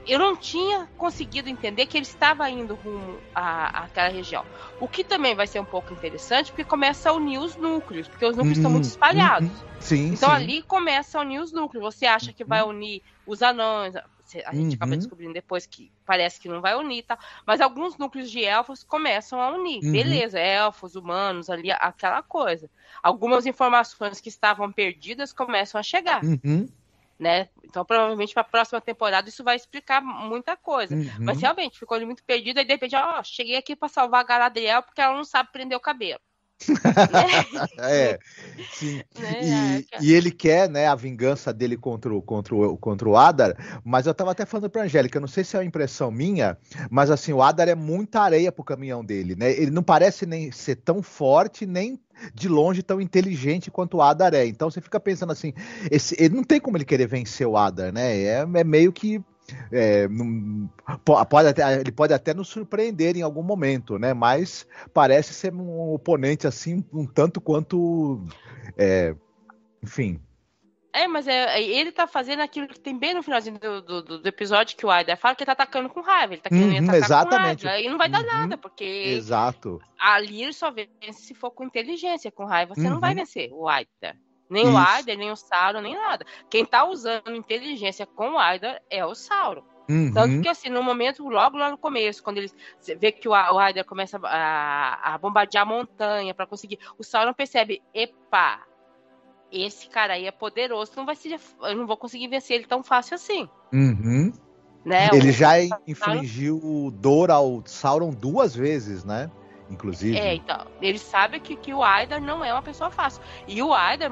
Eu não tinha conseguido entender que ele estava indo rumo àquela região. O que também vai ser um pouco interessante, porque começa a unir os núcleos, porque os núcleos estão muito espalhados. Sim, então sim. Ali começa a unir os núcleos. Você acha que vai unir os anões? A gente acaba descobrindo depois que parece que não vai unir, tá? Mas alguns núcleos de elfos começam a unir. Beleza, elfos, humanos, ali, aquela coisa. Algumas informações que estavam perdidas começam a chegar. Né? Então, provavelmente, para a próxima temporada, isso vai explicar muita coisa. Mas, realmente, ficou ali muito perdido. Aí, de repente, cheguei aqui para salvar a Galadriel porque ela não sabe prender o cabelo. Sim. E ele quer, né, a vingança dele contra o Adar, mas eu tava até falando pra Angélica, não sei se é uma impressão minha, mas assim, o Adar é muita areia pro caminhão dele, né? Ele não parece nem ser tão forte, nem de longe tão inteligente quanto o Adar é. Então você fica pensando assim, ele não tem como ele querer vencer o Adar, né? É meio que ele pode até nos surpreender em algum momento, né? Mas parece ser um oponente assim, um tanto quanto enfim. Mas ele tá fazendo aquilo que tem bem no finalzinho do episódio, que o Aider fala que ele tá atacando com raiva. Ele tá querendo atacar exatamente. com raiva. E não vai dar nada, porque exato. Ali ele só vence se for com inteligência. Com raiva você não vai vencer o Aider. Nem o Aider, nem o Sauron, nem nada. Quem tá usando inteligência com o Aider é o Sauron. Tanto que, assim, no momento, logo lá no começo, quando ele vê que o Aider começa a bombardear a montanha pra conseguir, o Sauron percebe, epa, esse cara aí é poderoso, eu não vou conseguir vencer ele tão fácil assim. Né? Ele já infligiu dor ao Sauron 2 vezes, né? Inclusive. Então, ele sabe que o Aider não é uma pessoa fácil. E o Aider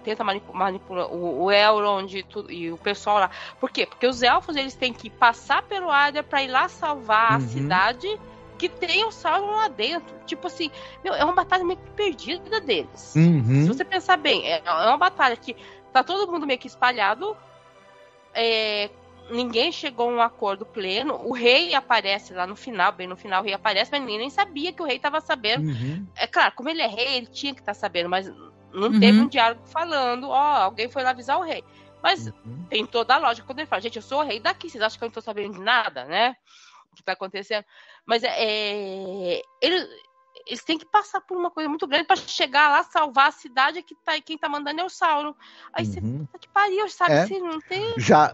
tenta manipular o Elrond e o pessoal lá. Por quê? Porque os elfos, eles têm que passar pelo Aider pra ir lá salvar a cidade que tem o Sauron lá dentro. Tipo assim, é uma batalha meio que perdida deles. Se você pensar bem, é uma batalha que tá todo mundo meio que espalhado, ninguém chegou a um acordo pleno. O rei aparece lá no final, bem no final o rei aparece, mas ninguém nem sabia que o rei estava sabendo. É claro, como ele é rei, ele tinha que estar sabendo, mas não teve um diálogo falando, alguém foi lá avisar o rei. Mas tem toda a lógica quando ele fala, gente, eu sou o rei daqui, vocês acham que eu não estou sabendo de nada, né? O que está acontecendo? Mas eles têm que passar por uma coisa muito grande para chegar lá, salvar a cidade, quem tá mandando é o Sauron. Aí você, puta que pariu, sabe? Assim, não tem... Já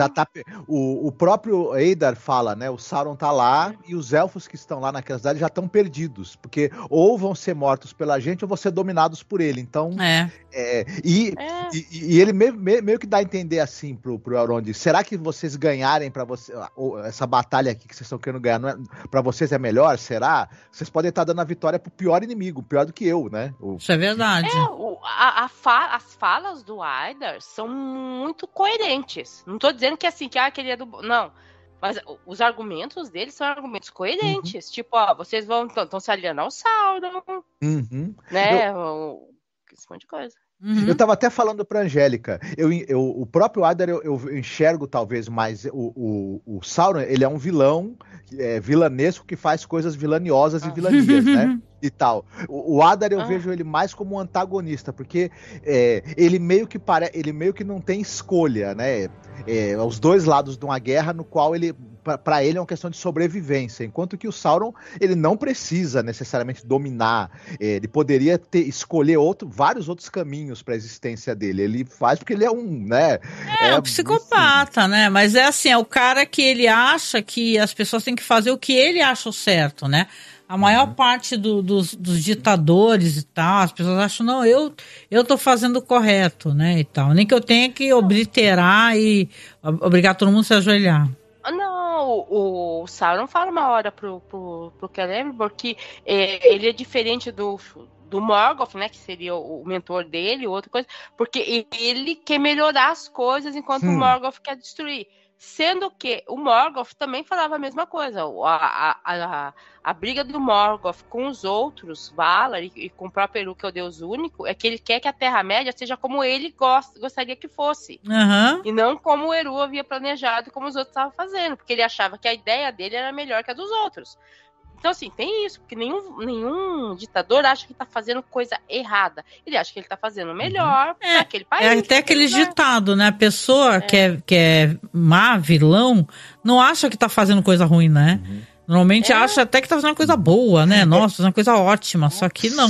tá... O próprio Eidar fala, né? O Sauron tá lá e os elfos que estão lá naquela cidade já estão perdidos, porque ou vão ser mortos pela gente ou vão ser dominados por ele. Então... E ele meio que dá a entender assim pro Elrond, será que vocês ganharem para você essa batalha aqui que vocês estão querendo ganhar, para vocês é melhor? Será? Vocês podem estar dando a vitória pro pior inimigo, pior do que eu, né? Isso é verdade. As falas do Aider são muito coerentes. Não tô dizendo que assim, que ele é do... Não. Mas os argumentos dele são argumentos coerentes. Tipo, vocês estão se aliando ao Sauron. Né? Esse monte de coisa. Eu tava até falando pra Angélica, o próprio Aider eu enxergo talvez mais o Sauron, ele é um vilão vilanesco que faz coisas vilaniosas e vilanias, né? E tal. O Adar eu vejo ele mais como um antagonista, porque ele meio que não tem escolha, né? Os dois lados de uma guerra no qual ele para ele é uma questão de sobrevivência, enquanto que o Sauron, ele não precisa necessariamente dominar, ele poderia escolher vários outros caminhos para a existência dele, ele faz porque ele é um, né? É um psicopata, né? Mas é assim, é o cara que ele acha que as pessoas têm que fazer o que ele acha o certo, né? A maior parte dos ditadores e tal, as pessoas acham, não, eu tô fazendo o correto, né, e tal. Nem que eu tenha que obliterar e obrigar todo mundo a se ajoelhar. Não, o Sauron fala uma hora pro Celebrimbor que ele é diferente do Morgoth, né, que seria o mentor dele, outra coisa, porque ele quer melhorar as coisas enquanto o Morgoth quer destruir. Sendo que o Morgoth também falava a mesma coisa. A briga do Morgoth com os outros, Valar, e com o próprio Eru, que é o Deus único, é que ele quer que a Terra-média seja como ele gostaria que fosse. Uhum. E não como o Eru havia planejado, como os outros estavam fazendo. Porque ele achava que a ideia dele era melhor que a dos outros. Então, assim, tem isso, porque nenhum ditador acha que tá fazendo coisa errada. Ele acha que ele tá fazendo melhor para aquele país. É até aquele ditado, né? A pessoa que é má, vilão, não acha que tá fazendo coisa ruim, né? Normalmente acha até que tá fazendo uma coisa boa, né? Nossa, fazendo uma coisa ótima, só que não.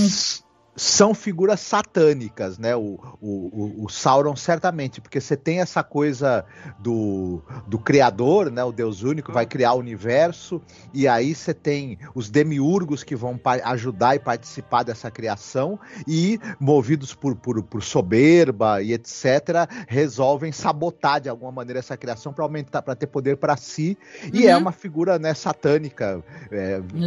São figuras satânicas, né? O Sauron, certamente, porque você tem essa coisa do criador, né? O Deus único vai criar o universo, e aí você tem os demiurgos que vão ajudar e participar dessa criação, e movidos por soberba e etc., resolvem sabotar de alguma maneira essa criação para aumentar, para ter poder para si, e é uma figura, né, satânica,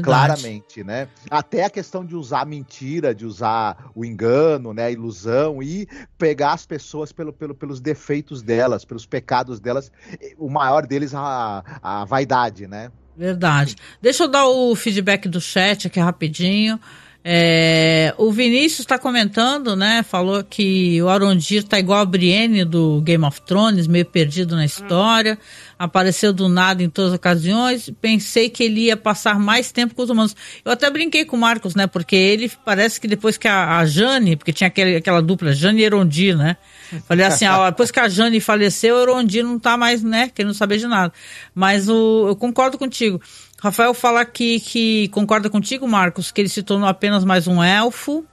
claramente, né? Até a questão de usar mentira, de usar o engano, né, a ilusão, e pegar as pessoas pelos defeitos delas, pelos pecados delas, o maior deles a vaidade, né? Verdade. Deixa eu dar o feedback do chat aqui rapidinho. O Vinícius está comentando, né? Falou que o Arondir tá igual a Brienne do Game of Thrones, meio perdido na história. Apareceu do nada em todas as ocasiões. Pensei que ele ia passar mais tempo com os humanos. Eu até brinquei com o Marcos, né? Porque ele parece que depois que a Jane, porque tinha aquela dupla, Jane e Erondir, né? Falei assim, depois que a Jane faleceu, o Erondir não tá mais, né? Querendo saber de nada. Mas eu concordo contigo. Rafael fala aqui que concorda contigo, Marcos, que ele se tornou apenas mais um elfo.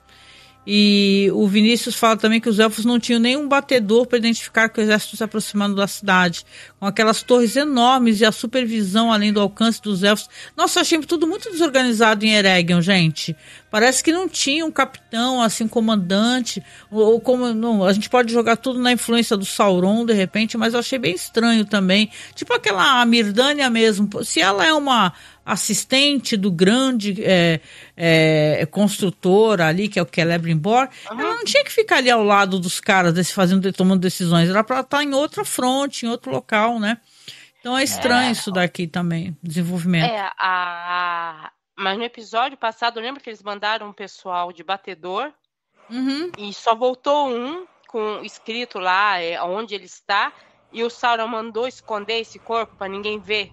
E o Vinícius fala também que os elfos não tinham nenhum batedor para identificar que o exército se aproximando da cidade. Com aquelas torres enormes e a supervisão além do alcance dos elfos. Nossa, eu achei tudo muito desorganizado em Eregion, gente. Parece que não tinha um capitão, assim, comandante. Ou como não, a gente pode jogar tudo na influência do Sauron, de repente, mas eu achei bem estranho também. Tipo aquela Mirdânia mesmo. Se ela é uma assistente do grande construtor ali, que é o Celebrimbor, ela não tinha que ficar ali ao lado dos caras tomando decisões, era para estar em outra fronte, em outro local, né? Então é estranho isso daqui também, desenvolvimento. Mas no episódio passado, eu lembro que eles mandaram um pessoal de batedor e só voltou um com escrito lá onde ele está, e o Sauron mandou esconder esse corpo para ninguém ver.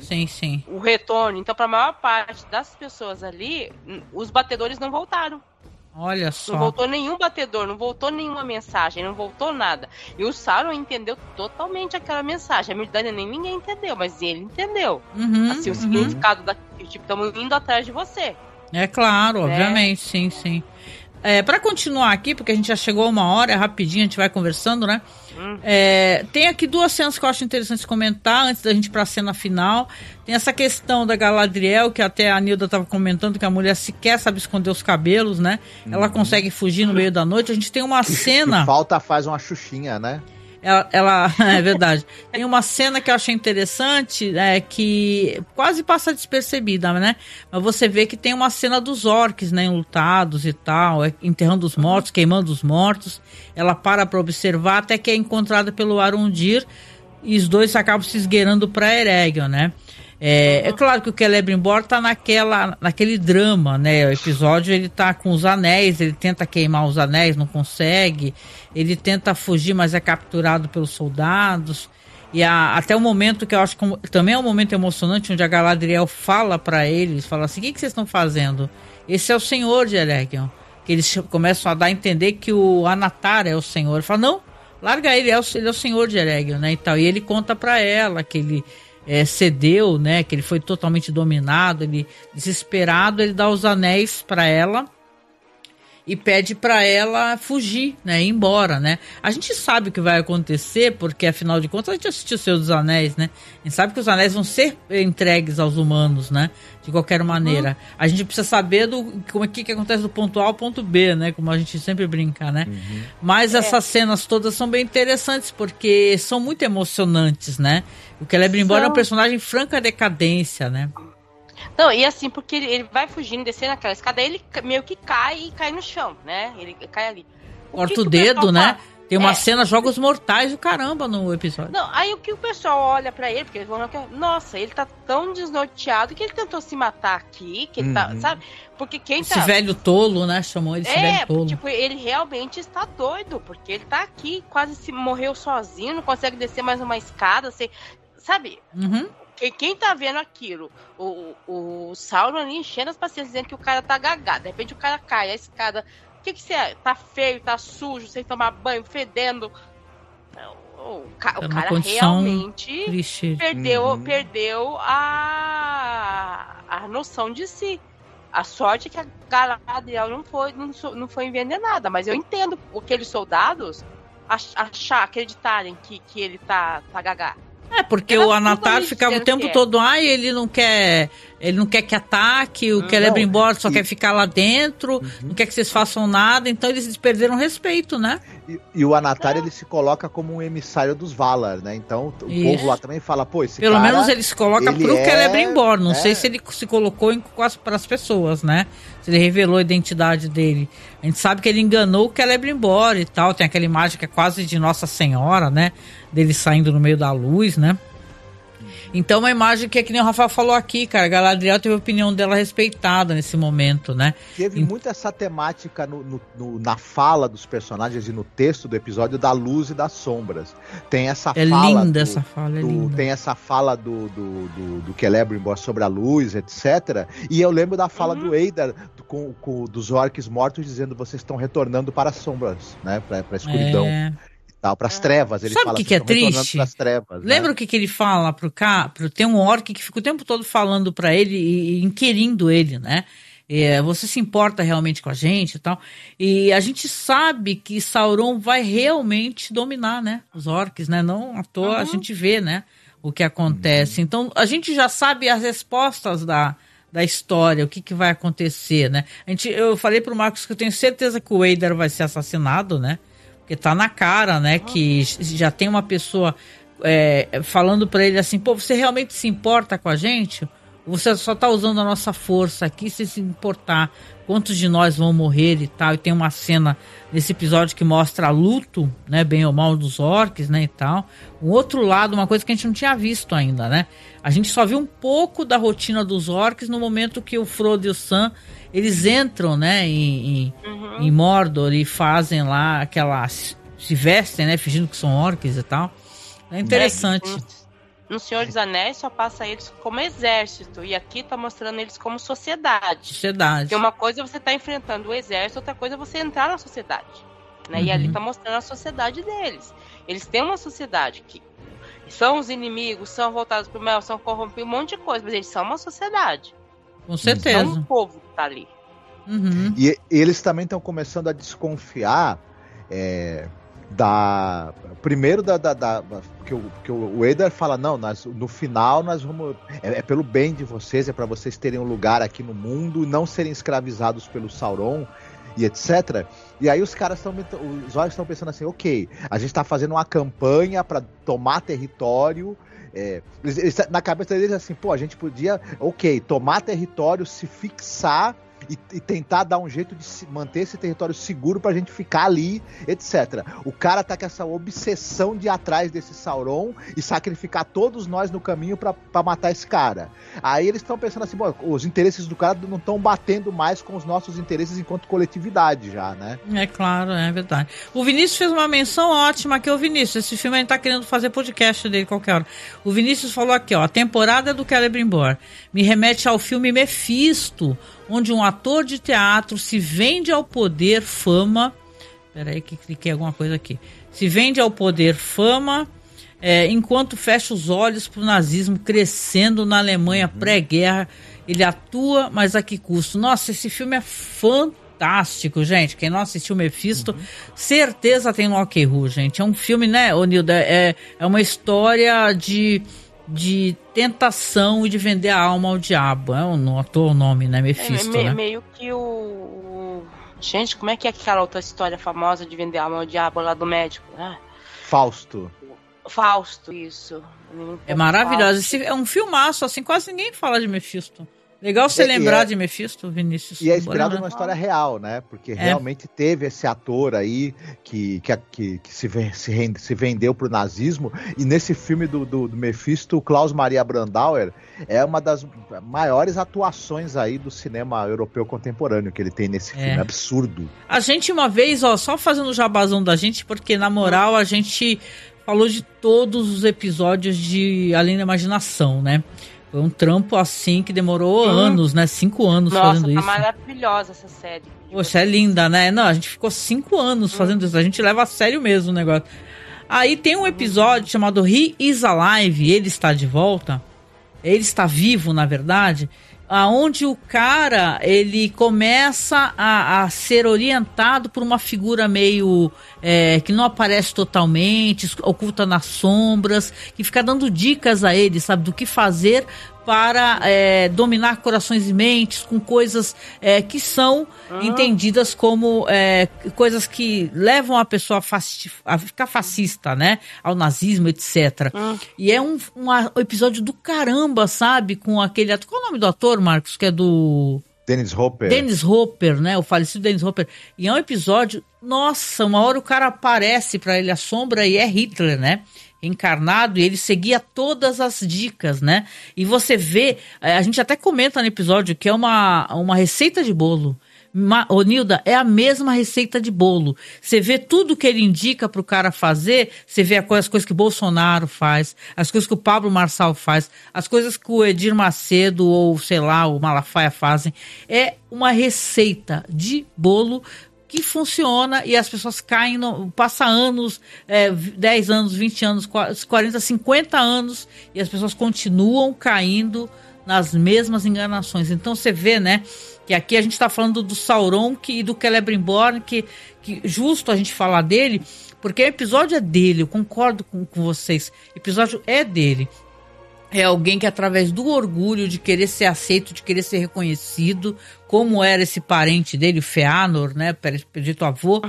Sim. O retorno. Então, para a maior parte das pessoas ali, os batedores não voltaram. Olha só. Não voltou nenhum batedor, não voltou nenhuma mensagem, não voltou nada. E o Sauron entendeu totalmente aquela mensagem. A Mirdânia nem ninguém entendeu, mas ele entendeu. Assim, o significado tipo, estamos indo atrás de você. É claro, obviamente, sim. Para continuar aqui, porque a gente já chegou a 1 hora, rapidinho, a gente vai conversando, né? Tem aqui 2 cenas que eu acho interessantes comentar antes da gente ir para a cena final. Tem essa questão da Galadriel, que até a Nilda estava comentando, que a mulher sequer sabe esconder os cabelos, né? Ela consegue fugir no meio da noite. A gente tem uma cena... Que falta faz uma xuxinha, né? Ela é verdade. Tem uma cena que eu achei interessante, que quase passa despercebida, né? Mas você vê que tem uma cena dos orcs, né? Enlutados e tal, enterrando os mortos, queimando os mortos. Ela para observar até que é encontrada pelo Arondir e os dois acabam se esgueirando para Eregion, né? É claro que o Celebrimbor tá naquele drama, né? O episódio, ele tá com os anéis, ele tenta queimar os anéis, não consegue. Ele tenta fugir, mas é capturado pelos soldados. E até o momento que eu acho que também é um momento emocionante, onde a Galadriel fala para eles, fala assim, o que vocês estão fazendo? Esse é o senhor de Eregion. Que eles começam a dar a entender que o Anatar é o senhor. Ele fala, não, larga ele, ele é o senhor de Eregion, né? E tal. E ele conta para ela que ele cedeu, né? Que ele foi totalmente dominado, ele desesperado, ele dá os anéis para ela e pede para ela fugir, né? Ir embora, né? A gente sabe o que vai acontecer, porque afinal de contas a gente assistiu o Senhor dos Anéis, né? A gente sabe que os anéis vão ser entregues aos humanos, né? De qualquer maneira. A gente precisa saber como é que acontece do ponto A ao ponto B, né? Como a gente sempre brinca, né? Mas essas cenas todas são bem interessantes, porque são muito emocionantes, né? O Celebrimbor é um personagem franca decadência, né? Não, e assim, porque ele vai fugindo, descendo aquela escada, ele meio que cai e cai no chão, né? Ele cai ali. Corta o dedo, né? Tem uma cena, jogos mortais do caramba no episódio. Não, aí o que o pessoal olha pra ele, porque eles vão... Nossa, ele tá tão desnorteado que ele tentou se matar aqui, que ele tá, sabe? Porque quem tá... Esse velho tolo, né? Chamou ele de velho tolo. Tipo, ele realmente está doido, porque ele tá aqui, quase se morreu sozinho, não consegue descer mais uma escada, assim, sabe? Quem tá vendo aquilo? O Sauron ali enchendo as paciências, dizendo que o cara tá gagado. De repente o cara cai, a escada... O que você é? Tá feio, tá sujo, sem tomar banho, fedendo. O cara realmente perdeu a noção de si. A sorte é que a Galadriel não foi envenenada. Mas eu entendo aqueles soldados acreditarem que ele tá gagado. Porque o Anatar ficava o tempo todo, ele não quer que ataque, o Celebrimbor só quer ficar lá dentro, não quer que vocês façam nada, então eles perderam respeito, né? E o Anatar, ele se coloca como um emissário dos Valar, né? Então o povo lá também fala, esse Pelo cara, menos ele se coloca pro Celebrimbor, não sei se ele se colocou para as pessoas, né? Se ele revelou a identidade dele. A gente sabe que ele enganou o Celebrimbor e tal, tem aquela imagem que é quase de Nossa Senhora, né? Dele saindo no meio da luz, né? Então uma imagem que é que nem o Rafael falou aqui, cara, a Galadriel teve a opinião dela respeitada nesse momento, né? Teve muito essa temática na fala dos personagens e no texto do episódio da luz e das sombras. Tem essa fala... linda essa fala, é linda. Tem essa fala do Celebrimbor sobre a luz, etc. E eu lembro da fala do Eidar dos orcs mortos dizendo vocês estão retornando para as sombras, né? Para a escuridão. Para as trevas, ele fala. Sabe o que é triste? Trevas, lembra o que ele fala tem um orc que fica o tempo todo falando para ele e inquirindo ele, né? Você se importa realmente com a gente e tal? E a gente sabe que Sauron vai realmente dominar, né? Os orcs, né? Não à toa a gente vê, né? O que acontece. Então a gente já sabe as respostas da história, o que vai acontecer, né? Eu falei pro Marcos que eu tenho certeza que o Eidar vai ser assassinado, né? Porque tá na cara, né, que já tem uma pessoa falando pra ele assim, você realmente se importa com a gente? Você só tá usando a nossa força aqui sem se importar quantos de nós vão morrer e tal. E tem uma cena nesse episódio que mostra luto, né, bem ou mal dos orcs, né, e tal. Um outro lado, uma coisa que a gente não tinha visto ainda, né? A gente só viu um pouco da rotina dos orcs no momento que o Frodo e o Sam, eles entram, né, em Mordor e fazem lá se vestem, né, fingindo que são orcs e tal. É interessante. No Senhor dos Anéis só passa eles como exército, e aqui tá mostrando eles como sociedade. Porque uma coisa é você tá enfrentando o exército, outra coisa é você entrar na sociedade, né? E ali tá mostrando a sociedade deles. Eles têm uma sociedade que são os inimigos, são voltados pro mel, são corrompidos, um monte de coisa, mas eles são uma sociedade. Com certeza. São um povo que tá ali. E eles também estão começando a desconfiar primeiro que o Eidar fala, não, no final nós vamos, pelo bem de vocês, é para vocês terem um lugar aqui no mundo, não serem escravizados pelo Sauron e etc. E aí os olhos estão pensando assim, ok, a gente tá fazendo uma campanha para tomar território, na cabeça deles assim, a gente podia, tomar território, se fixar e tentar dar um jeito de manter esse território seguro pra gente ficar ali, etc. O cara tá com essa obsessão de ir atrás desse Sauron e sacrificar todos nós no caminho pra matar esse cara. Aí eles estão pensando assim, os interesses do cara não estão batendo mais com os nossos interesses enquanto coletividade já, né? É claro, é verdade. O Vinícius fez uma menção ótima aqui, o Vinícius, esse filme a gente tá querendo fazer podcast dele qualquer hora. O Vinícius falou aqui, a temporada do Celebrimbor me remete ao filme Mephisto, onde um ator de teatro se vende ao poder, fama... Peraí que cliquei alguma coisa aqui. Se vende ao poder, fama, enquanto fecha os olhos para o nazismo crescendo na Alemanha pré-guerra, ele atua, mas a que custo? Nossa, esse filme é fantástico, gente. Quem não assistiu Mephisto, certeza tem no Ok Ru, gente. É um filme, né, Nilda? É uma história de tentação e de vender a alma ao diabo. Não ator o nome, né? Mephisto, né? Meio que Gente, como é que é aquela outra história famosa de vender a alma ao diabo lá do médico? Fausto, isso. É maravilhoso. É um filmaço, assim, quase ninguém fala de Mephisto. Legal você lembrar de Mephisto, Vinícius. E é inspirado numa história real, né? Porque realmente teve esse ator aí que se vendeu pro nazismo. E nesse filme do Mephisto, o Klaus Maria Brandauer é uma das maiores atuações aí do cinema europeu contemporâneo que ele tem nesse filme. Absurdo. A gente uma vez, só fazendo o jabazão da gente, porque na moral a gente falou de todos os episódios de Além da Imaginação, né? Foi um trampo assim que demorou anos, né? 5 anos fazendo isso. Nossa, tá maravilhosa essa série. Poxa, é linda, né? Não, a gente ficou 5 anos fazendo isso. A gente leva a sério mesmo o negócio. Aí tem um episódio chamado He is Alive, ele está de volta. Ele está vivo, na verdade. Aonde o cara, ele começa a ser orientado por uma figura meio que não aparece totalmente, oculta nas sombras, que fica dando dicas a ele, sabe, do que fazer para dominar corações e mentes com coisas que são entendidas como coisas que levam a pessoa a ficar fascista, né? Ao nazismo, etc. E é um episódio do caramba, sabe? Com aquele ator. Qual é o nome do ator, Marcos? Que é do... Dennis Hopper. Dennis Hopper, né? O falecido Dennis Hopper. E é um episódio... Nossa, uma hora o cara aparece pra ele, a sombra, e é Hitler, né? Encarnado, e ele seguia todas as dicas, né? E você vê, a gente até comenta no episódio que é uma receita de bolo. Ô, Nilda, é a mesma receita de bolo. Você vê tudo que ele indica pro cara fazer, você vê as coisas que o Bolsonaro faz, as coisas que o Pablo Marçal faz, as coisas que o Edir Macedo ou, sei lá, o Malafaia fazem. É uma receita de bolo que funciona e as pessoas caem, passa anos, 10 anos, 20 anos, 40, 50 anos e as pessoas continuam caindo nas mesmas enganações. Então você vê, né, que aqui a gente está falando do Sauron e do Celebrimbor, que justo a gente falar dele, porque o episódio é dele, eu concordo com vocês, o episódio é dele. É alguém que, através do orgulho de querer ser aceito, de querer ser reconhecido, como era esse parente dele, o Feanor, né, dito avô,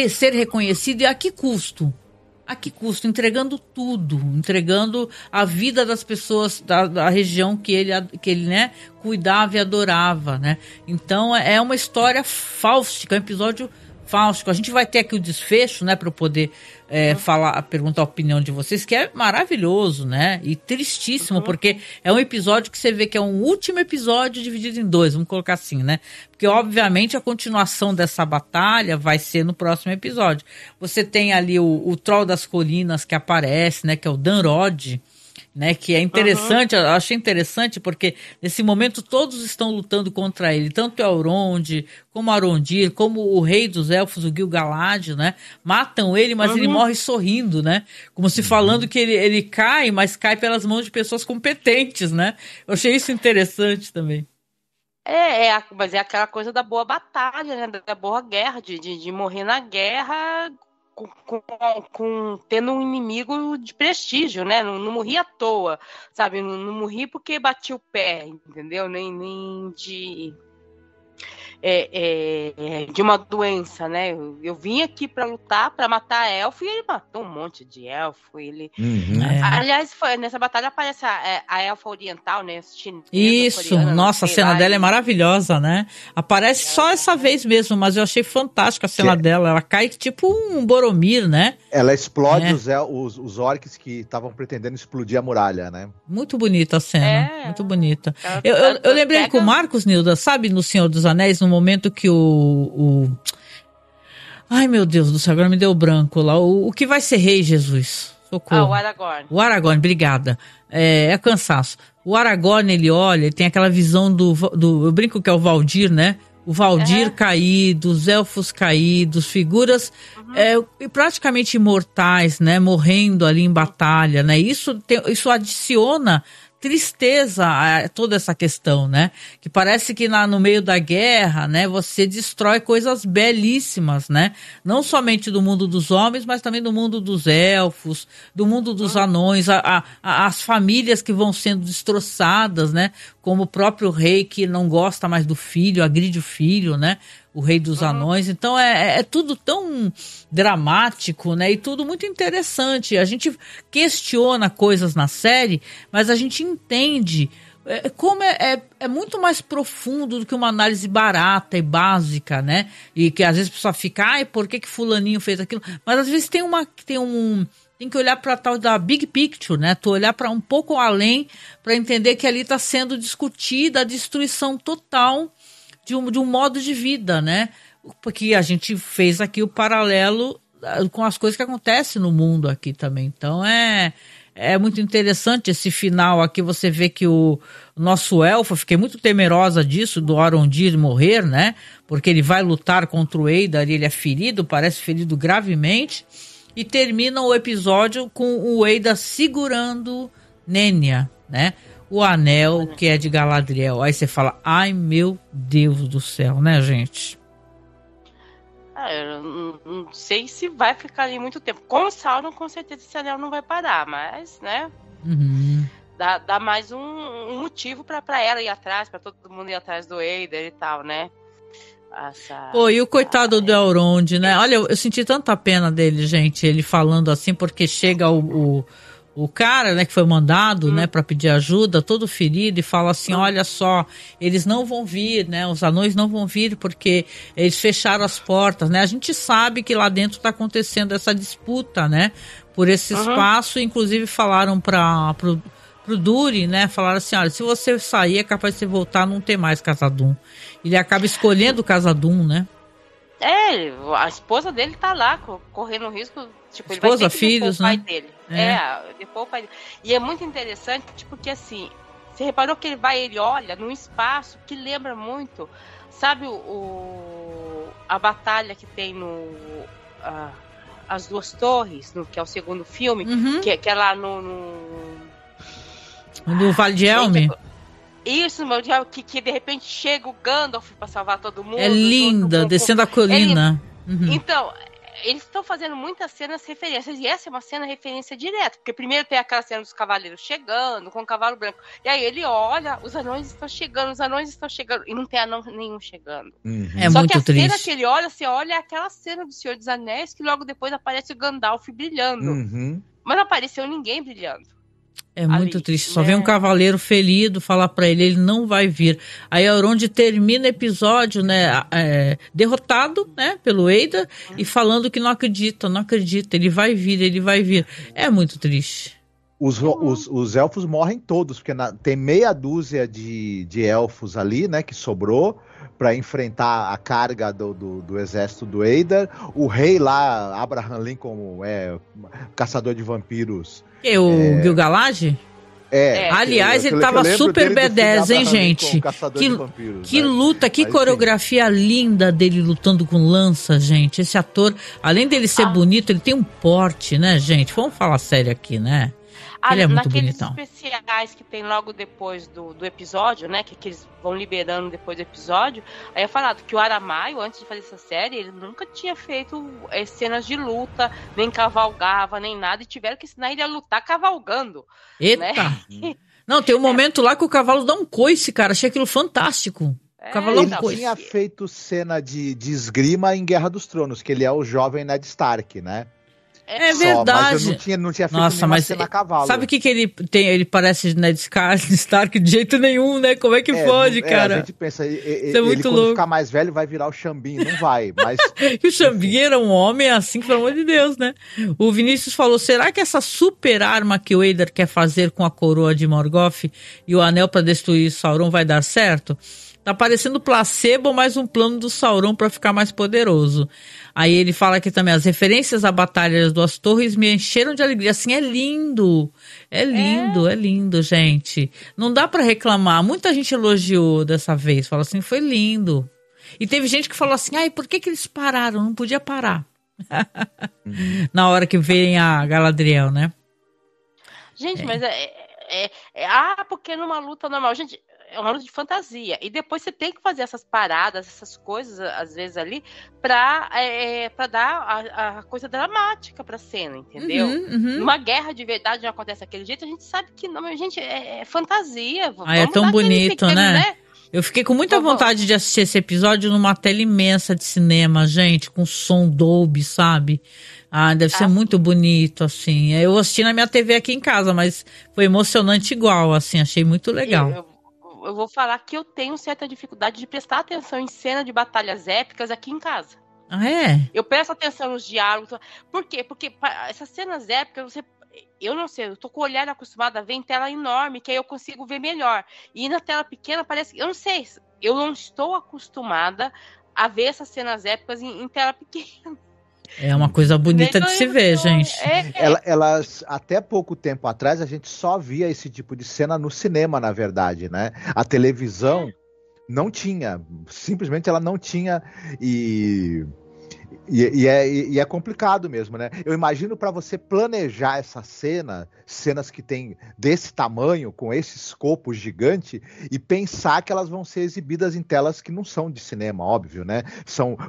ser reconhecido, e a que custo? A que custo? Entregando tudo, entregando a vida das pessoas da região que ele, né, cuidava e adorava, né? Então é uma história fáustica, é um episódio fáustico. A gente vai ter aqui o desfecho, né, para eu poder perguntar a opinião de vocês, que é maravilhoso, né, e tristíssimo, porque é um episódio que você vê que é um último episódio dividido em 2, vamos colocar assim, né, porque obviamente a continuação dessa batalha vai ser no próximo episódio. Você tem ali o Troll das Colinas que aparece, né, que é o Danrod, né, que é interessante, eu achei interessante porque nesse momento todos estão lutando contra ele, tanto Elrond, como Arondir, como o rei dos elfos, o Gil-galad, né, matam ele, mas ele morre sorrindo, né, como se falando que ele cai, mas cai pelas mãos de pessoas competentes, né, eu achei isso interessante também. Mas é aquela coisa da boa batalha, né, da boa guerra, de morrer na guerra tendo um inimigo de prestígio, né? Não morri à toa, sabe? Não morri porque bati o pé, entendeu? Nem de uma doença, né? Eu vim aqui para lutar, para matar elfo, e ele matou um monte de elfo. Aliás, nessa batalha aparece a elfa oriental, né? Isso, coreana, nossa, a cena dela é maravilhosa, né? Aparece só essa vez mesmo, mas eu achei fantástica a cena dela. Ela cai tipo um Boromir, né? Ela explode os orcs que estavam pretendendo explodir a muralha, né? Muito bonita a cena, muito bonita. Eu lembrei com o Marcos, Nilda, sabe, no Senhor dos Anéis, no momento que ai, meu Deus do céu, agora me deu branco lá. O que vai ser rei, Jesus? Socorro. O Aragorn. O Aragorn, obrigada. É cansaço. O Aragorn, ele olha, ele tem aquela visão eu brinco que é o Valdir, né? o Valdir caído, os elfos caídos, figuras praticamente imortais, né, morrendo ali em batalha, né, isso adiciona tristeza a toda essa questão, né? Que parece que no meio da guerra, né, você destrói coisas belíssimas, né? Não somente do mundo dos homens, mas também do mundo dos elfos, do mundo dos anões, as famílias que vão sendo destroçadas, né? Como o próprio rei que não gosta mais do filho, agride o filho, né? O rei dos anões. Então é tudo tão dramático, né? E tudo muito interessante. A gente questiona coisas na série, mas a gente entende como é muito mais profundo do que uma análise barata e básica, né? E que às vezes a pessoa fica, por que fulaninho fez aquilo? Mas às vezes tem que olhar para tal da big picture, né? Tu olhar para um pouco além para entender que ali está sendo discutida a destruição total de um modo de vida, né? Porque a gente fez aqui o paralelo com as coisas que acontecem no mundo aqui também. Então é muito interessante esse final aqui, você vê que o nosso elfo, fiquei muito temerosa disso, do Arondir morrer, né? Porque ele vai lutar contra o Eidar, ele é ferido, parece ferido gravemente, e termina o episódio com o Eidar segurando Nenya, né? O anel que é de Galadriel. Aí você fala, ai meu Deus do céu, né, gente? Eu não sei se vai ficar ali muito tempo. Com o Sauron, com certeza esse anel não vai parar, mas, né? Dá mais um motivo pra ela ir atrás, pra todo mundo ir atrás do Eidar e tal, né? E o coitado do Elrond, né? Olha, eu senti tanta pena dele, gente, ele falando assim, porque chega o cara, né, que foi mandado, né, para pedir ajuda, todo ferido, e fala assim, olha só, eles não vão vir, né, os anões não vão vir porque eles fecharam as portas, né, a gente sabe que lá dentro tá acontecendo essa disputa, né, por esse espaço, inclusive falaram pro Duri, né, falaram assim, olha, se você sair é capaz de você voltar, não ter mais Khazad-dûm. Ele acaba escolhendo o Khazad-dûm, né. A esposa dele tá lá, correndo risco, tipo, ele esposa, vai ter que filhos, depor o pai né? dele. Depor o pai dele. E é muito interessante, porque assim, você reparou que ele olha num espaço que lembra muito, sabe, a batalha que tem no As Duas Torres, que é o segundo filme, que é lá no Vale de Helm? Isso, meu Deus, que de repente chega o Gandalf pra salvar todo mundo. É linda, descendo a colina. Então, eles estão fazendo muitas cenas referências, e essa é uma cena referência direta, porque primeiro tem aquela cena dos cavaleiros chegando, com o cavalo branco, e aí ele olha, os anões estão chegando, e não tem anão nenhum chegando. É Só muito que a triste. cena que ele olha, você olha aquela cena do Senhor dos Anéis, que logo depois aparece o Gandalf brilhando. Mas não apareceu ninguém brilhando. É muito triste, só vem um cavaleiro ferido falar pra ele não vai vir. Aí Elrond termina o episódio, né, derrotado, né, pelo Eidar, e falando que não acredita, ele vai vir. É muito triste. Os elfos morrem todos, porque tem meia dúzia de elfos ali, né, que sobrou para enfrentar a carga do exército do Eidar. O rei lá, Abraham Lincoln, caçador de vampiros. O Gil-galad? Aliás, ele tava super B10, hein, gente? Que luta, que coreografia linda dele lutando com lança, gente. Esse ator, além dele ser bonito, ele tem um porte, né, gente? Vamos falar sério aqui, né? Ele é muito bonitão. Especiais que tem logo depois do episódio, né? Que eles vão liberando depois do episódio. Aí é falado que o Aramaio, antes de fazer essa série, ele nunca tinha feito cenas de luta, nem cavalgava, nem nada. E tiveram que ensinar ele a lutar cavalgando. Eita! Né? Não, tem um momento lá que o cavalo dá um coice, cara. Achei aquilo fantástico. O cavalo ele tinha feito cena de esgrima em Guerra dos Tronos, que ele é o jovem Ned Stark, né? É verdade. Mas eu não tinha feito nenhuma cena a cavalo. Sabe o que ele tem? Ele parece Ned Stark de jeito nenhum, né? Como é que pode, cara? A gente pensa, Isso é muito quando louco. ficar mais velho vai virar o Xambin, não vai, mas... E o Xambin era um homem assim, pelo amor de Deus, né? O Vinícius falou, será que essa super arma que o Eidar quer fazer com a coroa de Morgoth e o anel para destruir Sauron vai dar certo? Tá parecendo placebo, mais um plano do Sauron para ficar mais poderoso. Aí ele fala aqui também, as referências à Batalha das Duas Torres me encheram de alegria. Assim, é lindo, gente. Não dá para reclamar. Muita gente elogiou dessa vez, fala assim, foi lindo. E teve gente que falou assim, ai, por que eles pararam? Não podia parar. Na hora que vem a Galadriel, né? Gente, mas porque numa luta normal, gente, é uma luta de fantasia. E depois você tem que fazer essas paradas, essas coisas, às vezes, ali, pra dar a coisa dramática pra cena, entendeu? Numa guerra de verdade não acontece daquele jeito, a gente sabe que não, mas, gente, é fantasia. É tão bonito, né? Eu fiquei com muita vontade de assistir esse episódio numa tela imensa de cinema, gente, com som Dolby, sabe? Deve ser muito bonito, assim. Eu assisti na minha TV aqui em casa, mas foi emocionante igual, assim, achei muito legal. Eu vou falar que eu tenho certa dificuldade de prestar atenção em cena de batalhas épicas aqui em casa. É? Eu presto atenção nos diálogos. Por quê? Porque essas cenas épicas, eu não sei, eu tô com o olhar acostumado a ver em tela enorme, que aí eu consigo ver melhor. E na tela pequena parece, eu não sei, eu não estou acostumada a ver essas cenas épicas em tela pequena. É uma coisa bonita de se ver, gente. Elas, até pouco tempo atrás, a gente só via esse tipo de cena no cinema, na verdade, né? A televisão não tinha, simplesmente ela não tinha, e é complicado mesmo, né? Eu imagino para você planejar essa cenas que tem desse tamanho, com esse escopo gigante, e pensar que elas vão ser exibidas em telas que não são de cinema, óbvio, né?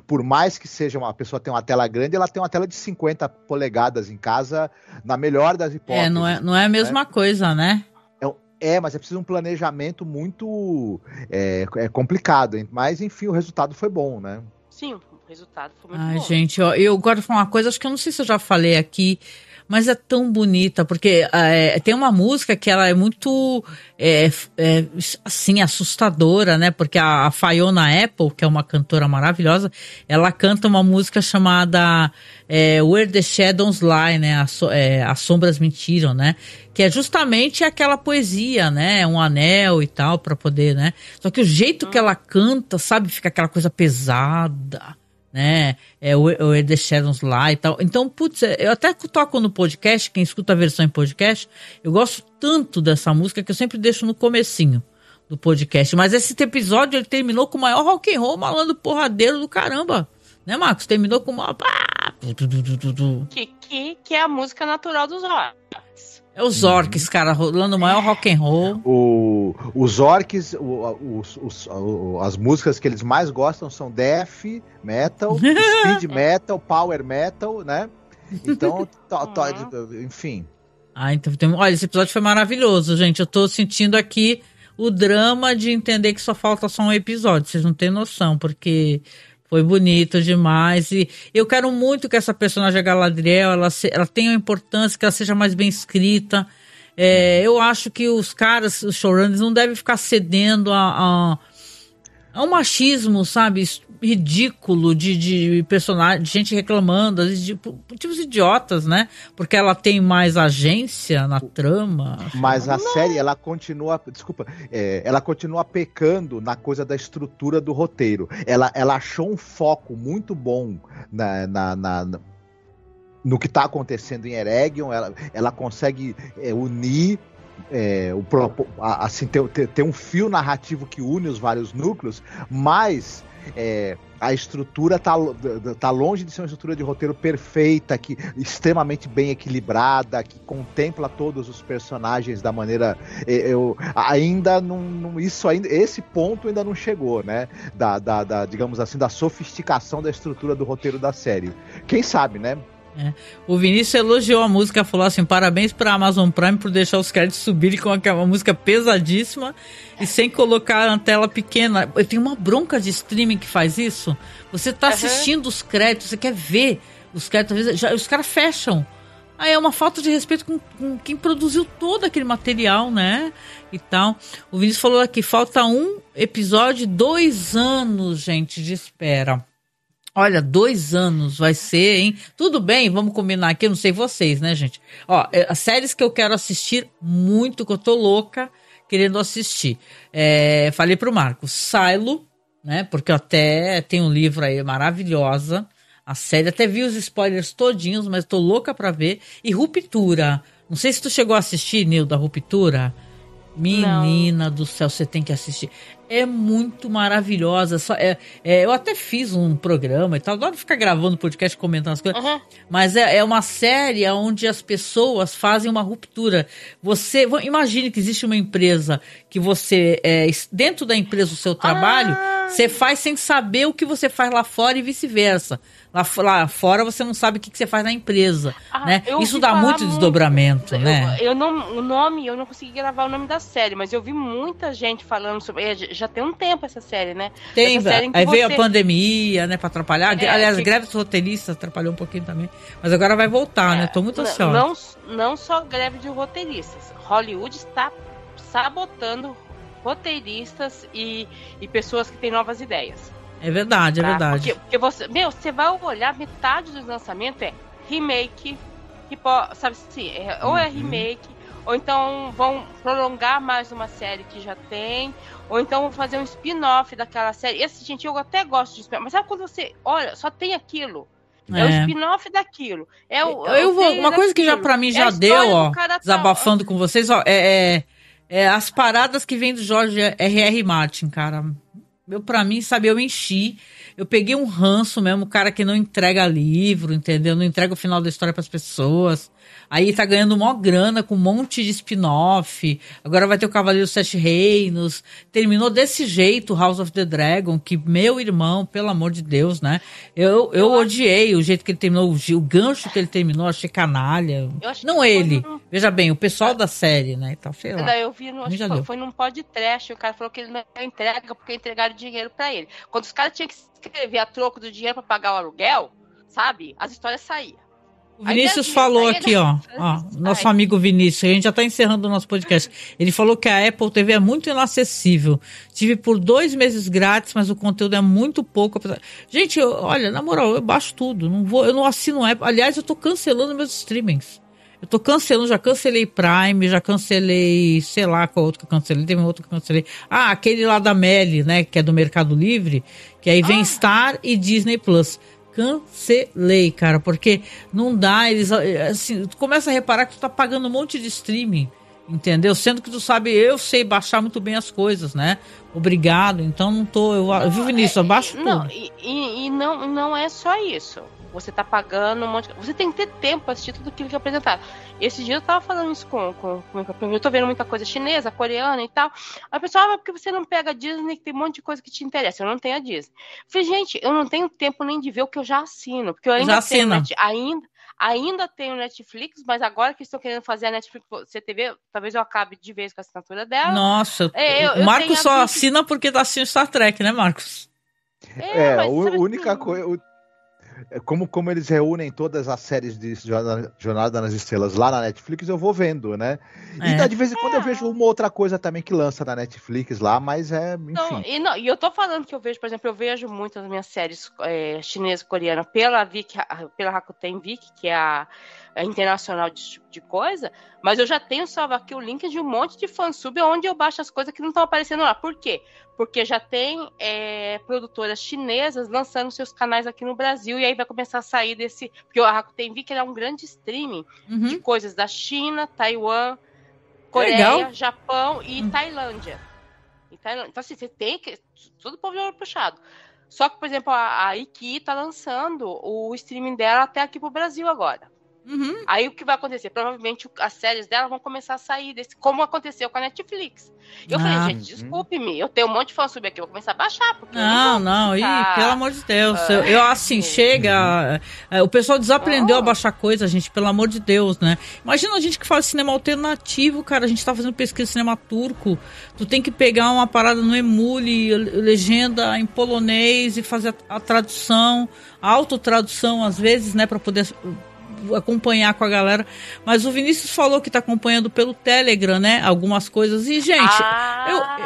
Por mais que seja uma pessoa tem uma tela grande, ela tem uma tela de 50 polegadas em casa, na melhor das hipóteses. Não é a mesma coisa, né? Mas é preciso um planejamento muito complicado, mas enfim, o resultado foi bom, né? Sim, o resultado foi muito bom. Gente, eu agora vou falar uma coisa, acho que eu não sei se eu já falei aqui, mas é tão bonita, porque tem uma música que ela é muito, assim, assustadora, né? Porque a Fiona Apple, que é uma cantora maravilhosa, ela canta uma música chamada Where the Shadows Lie, né? As sombras mentiram, né? Que é justamente aquela poesia, né? Um anel e tal, pra poder, né? Só que o jeito que ela canta, sabe? Fica aquela coisa pesada, né? Where the Shadows Lie e tal. Então, putz, eu até toco no podcast, quem escuta a versão em podcast, eu gosto tanto dessa música que eu sempre deixo no comecinho do podcast. Mas esse episódio, ele terminou com o maior rock and roll malandro porradeiro do caramba. Né, Marcos? Terminou com uma... Que é a música natural dos orcs. É os orcs, cara, rolando o maior rock and roll. Os orcs, as músicas que eles mais gostam são death metal, speed metal, power metal, né? Então, enfim. Então, olha, esse episódio foi maravilhoso, gente. Eu tô sentindo aqui o drama de entender que só falta só um episódio. Vocês não têm noção, porque... Foi bonito demais, e eu quero muito que essa personagem, a Galadriel, ela tenha uma importância, que ela seja mais bem escrita. Eu acho que os showrunners, não devem ficar cedendo a um machismo, sabe, ridículo de personagem, de gente reclamando, às vezes de motivos idiotas, né? Porque ela tem mais agência na trama. Mas a série, ela continua, ela continua pecando na coisa da estrutura do roteiro. Ela achou um foco muito bom no que está acontecendo em Eregion. Ela consegue unir assim, ter um fio narrativo que une os vários núcleos, mas a estrutura tá longe de ser uma estrutura de roteiro perfeita, extremamente bem equilibrada, que contempla todos os personagens da maneira... esse ponto ainda não chegou, né? Digamos assim, da sofisticação da estrutura do roteiro da série. Quem sabe, né? O Vinícius elogiou a música, falou assim: parabéns pra Amazon Prime por deixar os créditos subirem com uma música pesadíssima e sem colocar na tela pequena. Eu tenho uma bronca de streaming que faz isso. Você tá assistindo os créditos, você quer ver os créditos, às vezes, os caras fecham. Aí é uma falta de respeito com quem produziu todo aquele material, né? E tal. O Vinícius falou aqui: falta um episódio, 2 anos, gente, de espera. Olha, 2 anos vai ser, hein? Tudo bem, vamos combinar aqui, eu não sei vocês, né, gente? Ó, as séries que eu quero assistir muito, que eu tô louca querendo assistir. Falei pro Marcos, Silo, né? Porque eu até tem um livro aí maravilhosa. A série, até vi os spoilers todinhos, mas tô louca pra ver. E Ruptura. Não sei se tu chegou a assistir, Nil, da Ruptura. Menina do céu, você tem que assistir. É muito maravilhosa. Eu até fiz um programa e tal. Adoro ficar gravando podcast, comentando as coisas. Mas é uma série onde as pessoas fazem uma ruptura. Imagine que existe uma empresa que você... dentro da empresa, o seu trabalho, você faz sem saber o que você faz lá fora e vice-versa. Lá fora você não sabe o que você faz na empresa, né? Isso dá muito desdobramento, né? Eu não consegui gravar o nome da série, mas eu vi muita gente falando sobre... Já tem um tempo essa série, né? Tem, aí veio a pandemia, né, pra atrapalhar. Aliás, greve dos roteiristas atrapalhou um pouquinho também. Mas agora vai voltar, né? Tô muito ansiosa. Não só greve de roteiristas. Hollywood está sabotando roteiristas e pessoas que têm novas ideias. É verdade, é verdade. Porque você vai olhar, metade dos lançamentos é remake, sabe assim, ou é remake, ou então vão prolongar mais uma série que já tem, ou então vão fazer um spin-off daquela série. Esse, gente, eu até gosto de spin-off, mas sabe quando você olha, só tem aquilo? É o spin-off daquilo. Uma coisa que já pra mim já deu, ó, desabafando com vocês, ó, as paradas que vem do George R.R. Martin, cara. Pra mim, sabe, eu enchi. Eu peguei um ranço mesmo, o cara que não entrega livro, entendeu? Não entrega o final da história pras pessoas. Aí tá ganhando mó grana com um monte de spin-off. Agora vai ter o Cavaleiro dos Sete Reinos. Terminou desse jeito House of the Dragon, que, meu irmão, pelo amor de Deus, né? Eu odiei o jeito que ele terminou, o gancho que ele terminou, achei canalha. Não ele. Veja bem, o pessoal da série, né? Então, sei lá. Eu vi, foi num podcast, o cara falou que ele não entrega porque entregaram dinheiro pra ele. Quando os caras tinham que escrever a troco do dinheiro pra pagar o aluguel, sabe? As histórias saíam. O Vinícius falou aqui, ó, nosso amigo Vinícius, a gente já tá encerrando o nosso podcast. Ele falou que a Apple TV é muito inacessível. Tive por 2 meses grátis, mas o conteúdo é muito pouco. Gente, olha, na moral, eu baixo tudo. Eu não assino Apple. Aliás, eu tô cancelando meus streamings. Eu tô cancelando, já cancelei Prime, já cancelei, sei lá qual outro que eu cancelei, teve um outro que eu cancelei. Aquele lá da Meli, né, que é do Mercado Livre, que aí vem Star e Disney Plus. Cancelei, cara, porque não dá, eles, assim, tu começa a reparar que tu tá pagando um monte de streaming, entendeu? Sendo que tu sabe, eu sei baixar muito bem as coisas, né? Obrigado, então não tô, eu vivo nisso, eu baixo tudo. E não é só isso. Você tá pagando um monte de... Você tem que ter tempo pra assistir tudo aquilo que é apresentado. Esse dia eu tava falando isso com eu tô vendo muita coisa chinesa, coreana e tal. Aí o pessoal, mas por que você não pega a Disney, que tem um monte de coisa que te interessa? Eu não tenho a Disney. Eu falei, gente, eu não tenho tempo nem de ver o que eu já assino. Porque eu ainda ainda tenho Netflix, mas agora que estão querendo fazer a Netflix CTV, talvez eu acabe de vez com a assinatura dela. Nossa, o Marcos só assina porque tá assistindo Star Trek, né, Marcos? A única coisa... Como eles reúnem todas as séries de Jornada nas Estrelas lá na Netflix, eu vou vendo, né? E de vez em quando eu vejo uma outra coisa também que lança na Netflix lá, mas enfim. E eu tô falando que eu vejo, por exemplo, eu vejo muitas das minhas séries chinesa e coreana pela Rakuten Viki, que é a internacional de coisa, mas eu já tenho salvo aqui o link de um monte de fansub onde eu baixo as coisas que não estão aparecendo lá. Por quê? Porque já tem produtoras chinesas lançando seus canais aqui no Brasil, e aí vai começar a sair desse... Porque a Rakuten Viki é um grande streaming de coisas da China, Taiwan, Coreia, Japão e Tailândia. Então, assim, você tem que... Tudo povo de olho puxado. Só que, por exemplo, a Iki tá lançando o streaming dela até aqui pro Brasil agora. Aí o que vai acontecer? Provavelmente as séries dela vão começar a sair como aconteceu com a Netflix. Eu falei, gente, desculpe-me, eu tenho um monte de fansub aqui, eu vou começar a baixar. Porque pelo amor de Deus. Eu assim, chega. O pessoal desaprendeu a baixar coisa, gente, pelo amor de Deus, né? Imagina a gente que faz cinema alternativo, cara. A gente tá fazendo pesquisa de cinema turco. Tu tem que pegar uma parada no Emule, legenda em polonês e fazer a tradução, a autotradução, às vezes, né, pra poder acompanhar com a galera. Mas o Vinícius falou que tá acompanhando pelo Telegram, né, algumas coisas. E, gente,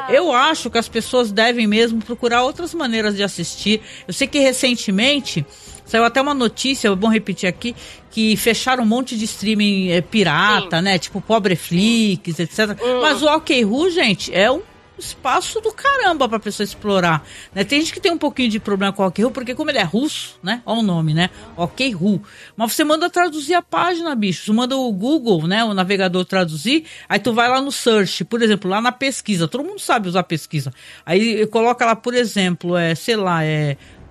eu acho que as pessoas devem mesmo procurar outras maneiras de assistir. Eu sei que recentemente saiu até uma notícia, é bom repetir aqui, que fecharam um monte de streaming pirata, né, tipo Pobreflix, etc. Mas o OkRu, gente, é um espaço do caramba pra pessoa explorar, né? Tem gente que tem um pouquinho de problema com o OK Who, porque como ele é russo, né? Olha o nome, né? OK Who. Mas você manda traduzir a página, bicho. Você manda o Google, né? O navegador traduzir, aí tu vai lá no search, por exemplo, lá na pesquisa. Todo mundo sabe usar pesquisa. Aí coloca lá, por exemplo,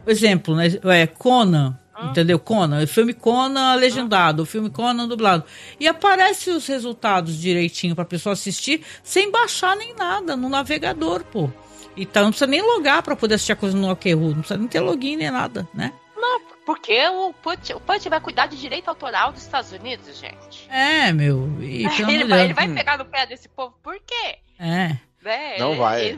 exemplo, né? Conan. Entendeu? Conan, o filme Conan legendado, o filme Conan dublado. E aparece os resultados direitinho pra pessoa assistir, sem baixar nem nada, no navegador, pô. Então não precisa nem logar pra poder assistir a coisa no OK Who, não precisa nem ter login nem nada, né? Não, porque o Punch vai cuidar de direito autoral dos Estados Unidos, gente. Meu. Ele vai pegar no pé desse povo, por quê? Não vai. Ele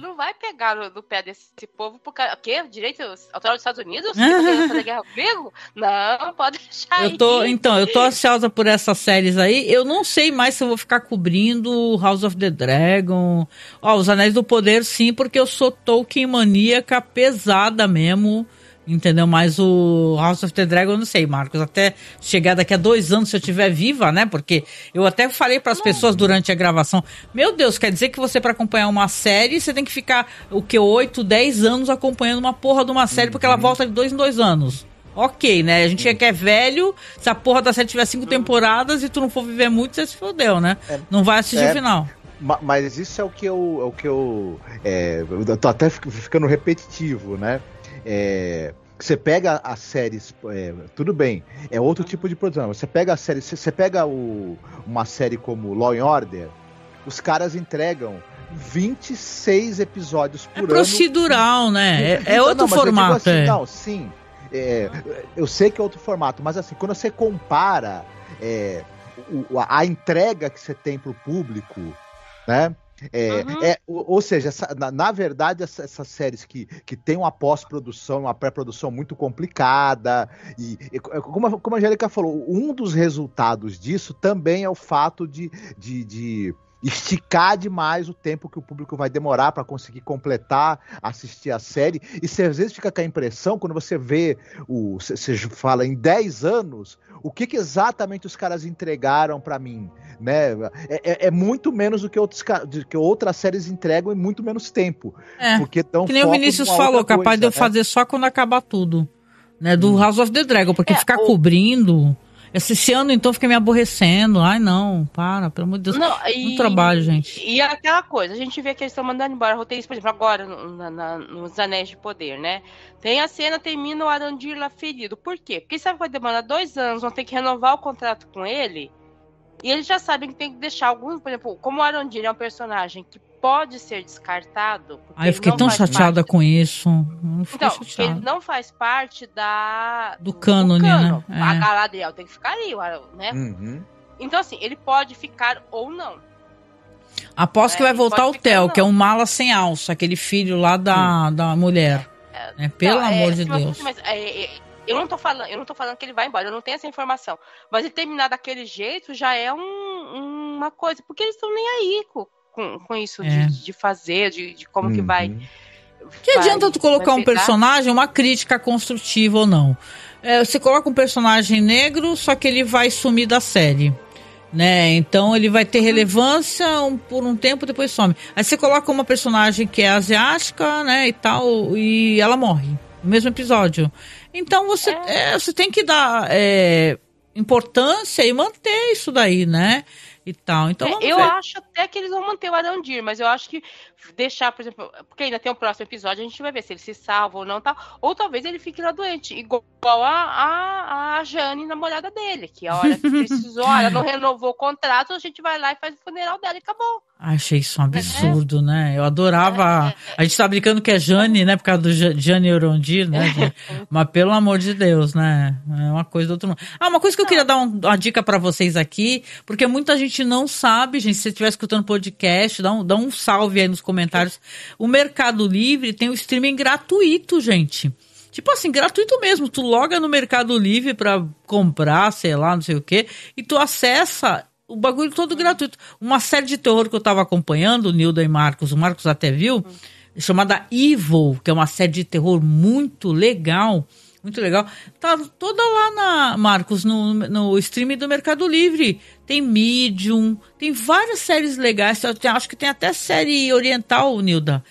não vai pegar no pé desse povo, porque o quê? Direito autoral dos Estados Unidos? Fazer guerra comigo? Não, pode deixar eu tô ansiosa por essas séries aí. Eu não sei mais se eu vou ficar cobrindo House of the Dragon. Os Anéis do Poder, sim, porque eu sou Tolkien maníaca pesada mesmo. Entendeu? Mas o House of the Dragon, eu não sei, Marcos, até chegar daqui a 2 anos, se eu estiver viva, né? Porque eu até falei para as pessoas durante a gravação, meu Deus, quer dizer que você, para acompanhar uma série, você tem que ficar, 8, 10 anos acompanhando uma porra de uma série, porque ela volta de 2 em 2 anos. Ok, né? A gente que é velho, se a porra da série tiver 5 temporadas e tu não for viver muito, você se fodeu, né? Não vai assistir o final. Mas isso é o que eu tô até ficando repetitivo, né? Você pega as séries, tudo bem, é outro tipo de produção. Você pega a série, você pega uma série como Law and Order, os caras entregam 26 episódios por ano. É procedural, né? É outro formato. Não, sim. Eu sei que é outro formato, mas assim, quando você compara a entrega que você tem pro público, né? Ou seja, na verdade, essas séries que tem uma pós-produção, uma pré-produção muito complicada, e como a Angélica falou, um dos resultados disso também é o fato de esticar demais o tempo que o público vai demorar para conseguir completar, assistir a série, e você às vezes fica com a impressão, quando você vê, você fala em 10 anos, o que exatamente os caras entregaram para mim, né? É muito menos do que outras séries entregam em muito menos tempo. Porque que nem o Vinícius falou, capaz de eu fazer só quando acabar tudo, né? Do House of the Dragon, porque ficar cobrindo... Esse ano, então, fiquei me aborrecendo. Ai, não, pelo amor de Deus. Muito trabalho, gente. E aquela coisa, a gente vê que eles estão mandando embora roteiristas, por exemplo, agora, nos Anéis de Poder, né? Tem a cena, termina o Arondir lá ferido. Por quê? Porque sabe que vai demorar 2 anos, vão ter que renovar o contrato com ele, e eles já sabem que tem que deixar alguns, por exemplo, como o Arondir é um personagem que pode ser descartado. Eu fiquei tão chateada com isso. Ele não faz parte do cânone, né? A Galadriel tem que ficar ali, né? Então, assim, ele pode ficar ou não. Aposto que vai voltar o Theo, que é um mala sem alça, aquele filho lá da mulher. Pelo amor de Deus. Mas, eu não tô falando que ele vai embora, eu não tenho essa informação. Mas ele terminar daquele jeito já é uma coisa, porque eles estão nem aí com isso de fazer, de como que vai. Que adianta tu colocar um personagem, uma crítica construtiva ou não? Você coloca um personagem negro, só que ele vai sumir da série, né? Então ele vai ter relevância por um tempo, depois some. Aí você coloca uma personagem que é asiática, né, e tal, e ela morre no mesmo episódio. Então você tem que dar importância e manter isso daí, né? E tal. Então, eu acho até que eles vão manter o Arondir, mas eu acho que deixar, por exemplo, porque ainda tem o próximo episódio, a gente vai ver se ele se salva ou não, tá? Ou talvez ele fique lá doente, igual a Jane, namorada dele, que a hora que precisou, ela não renovou o contrato, a gente vai lá e faz o funeral dela e acabou. Achei isso um absurdo, né? Eu adorava. A gente tá brincando que é Jane, né? Por causa do Jane Arondir, né? Mas pelo amor de Deus, né? É uma coisa do outro mundo. Uma coisa que eu queria dar uma dica pra vocês aqui, porque muita gente não sabe, gente. Se você estiver escutando podcast, dá um salve aí nos comentários. O Mercado Livre tem o streaming gratuito, gente. Tipo assim, gratuito mesmo. Tu loga no Mercado Livre pra comprar, sei lá, não sei o quê, e tu acessa o bagulho todo gratuito. Uma série de terror que eu tava acompanhando, o Nilda e Marcos, o Marcos até viu, chamada Evil, que é uma série de terror muito legal. Muito legal. Tá toda lá, Marcos, no streaming do Mercado Livre. Tem Medium, tem várias séries legais. Acho que tem até série oriental, Nilda.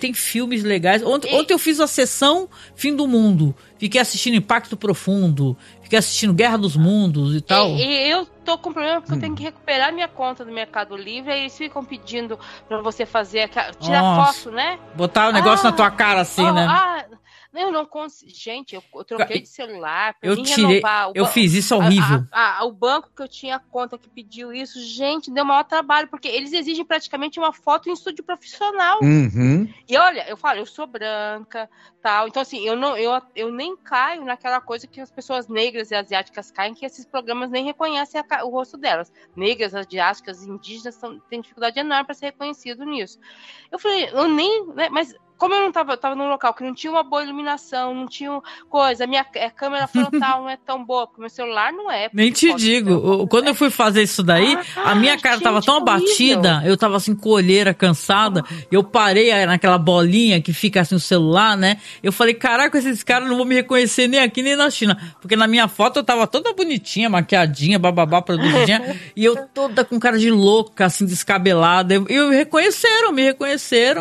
Tem filmes legais. Ontem eu fiz a sessão Fim do Mundo. Fiquei assistindo Impacto Profundo. Fiquei assistindo Guerra dos Mundos e tal. Eu tô com problema porque eu tenho que recuperar minha conta do Mercado Livre. Aí eles ficam pedindo pra você fazer tirar foto, né? Botar o negócio na tua cara assim, né? Eu não consigo. Gente, eu troquei de celular pra mim renovar. Eu fiz isso, horrível. O banco que eu tinha conta que pediu isso, gente, deu maior trabalho, porque eles exigem praticamente uma foto em estúdio profissional. Uhum. E olha, eu falo, eu sou branca, tal. Então, assim, eu nem caio naquela coisa que as pessoas negras e asiáticas caem, que esses programas nem reconhecem o rosto delas. Negras, asiáticas, indígenas têm dificuldade enorme para ser reconhecido nisso. Eu falei, eu nem, né, mas como eu eu tava num local que não tinha uma boa iluminação, não tinha coisa, a minha câmera frontal não é tão boa, porque meu celular não é. Nem te digo, quando eu fui fazer isso daí, a minha cara tava tão abatida, eu tava assim com a olheira cansada, eu parei naquela bolinha que fica assim o celular, né? Eu falei, caraca, esses caras não vão me reconhecer nem aqui nem na China, porque na minha foto eu tava toda bonitinha, maquiadinha, bababá, produzidinha, e eu toda com cara de louca, assim, descabelada, e me reconheceram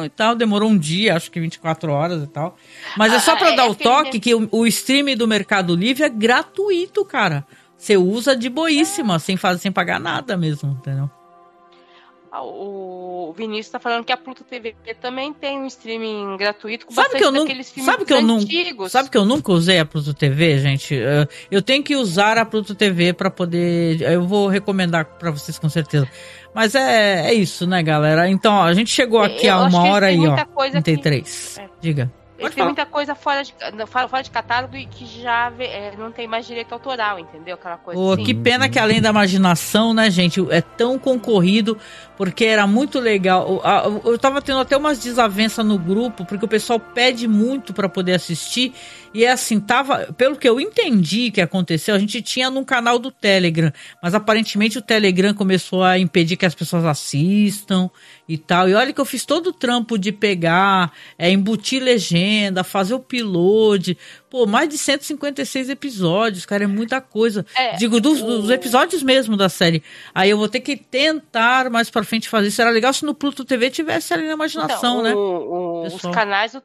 e tal, demorou um dia, acho que 24 horas e tal. Mas é só pra dar o toque que o streaming do Mercado Livre é gratuito, cara. Você usa de boíssima, sem pagar nada mesmo, entendeu? O Vinícius tá falando que a Pluto TV também tem um streaming gratuito com bastante daqueles filmes antigos. Sabe que eu nunca usei a Pluto TV, gente? Eu tenho que usar a Pluto TV pra poder... Eu vou recomendar pra vocês com certeza. Mas é isso, né, galera? Então, ó, a gente chegou aqui a 1h33. Diga. Tem muita coisa fora de catálogo e que já não tem mais direito autoral, entendeu? Aquela coisa assim. Que pena que além da imaginação, né, gente, é tão concorrido, porque era muito legal. Eu tava tendo até umas desavenças no grupo, porque o pessoal pede muito pra poder assistir, e assim, pelo que eu entendi que aconteceu, a gente tinha num canal do Telegram, mas aparentemente o Telegram começou a impedir que as pessoas assistam e tal. E olha que eu fiz todo o trampo de pegar, embutir legenda, fazer o upload. Pô, mais de 156 episódios, cara, é muita coisa. Digo, dos episódios mesmo da série. Aí eu vou ter que tentar mais pra frente fazer isso. Era legal se no Pluto TV tivesse ali na imaginação, né? Os canais,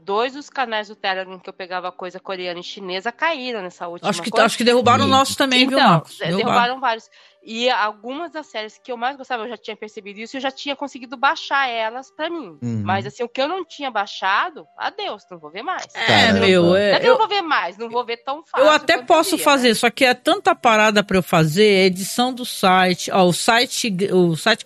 dos canais do Telegram que eu pegava coisa coreana e chinesa caíram nessa última coisa. Acho que derrubaram o nosso também, viu, Marcos? Derrubaram vários. E algumas das séries que eu mais gostava, eu já tinha percebido isso, eu já tinha conseguido baixar elas pra mim. Mas assim, o que eu não tinha baixado, adeus, não vou ver mais. Eu não vou ver mais, não vou ver tão fácil. Eu até posso fazer, né? Só que é tanta parada pra eu fazer, edição do site. Ó, o site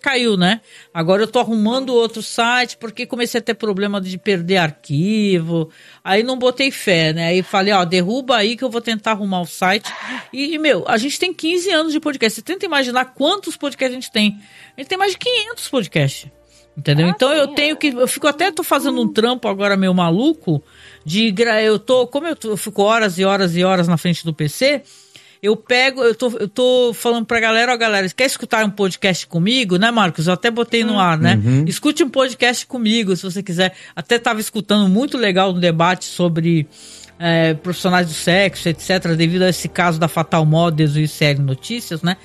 caiu, né? Agora eu tô arrumando outro site, porque comecei a ter problema de perder arquivo. Aí não botei fé, né? Aí falei, derruba aí que eu vou tentar arrumar o site. E, a gente tem 15 anos de podcast. Você tenta imaginar quantos podcasts a gente tem. A gente tem mais de 500 podcasts. Entendeu? Então sim, tô fazendo um trampo agora meio maluco como eu fico horas e horas e horas na frente do PC, eu tô falando pra galera, galera, quer escutar um podcast comigo, né, Marcos? Eu até botei no ar, né? Escute um podcast comigo, se você quiser. Até tava escutando muito legal um debate sobre profissionais do sexo, etc., devido a esse caso da Fatal Models e série Notícias, né?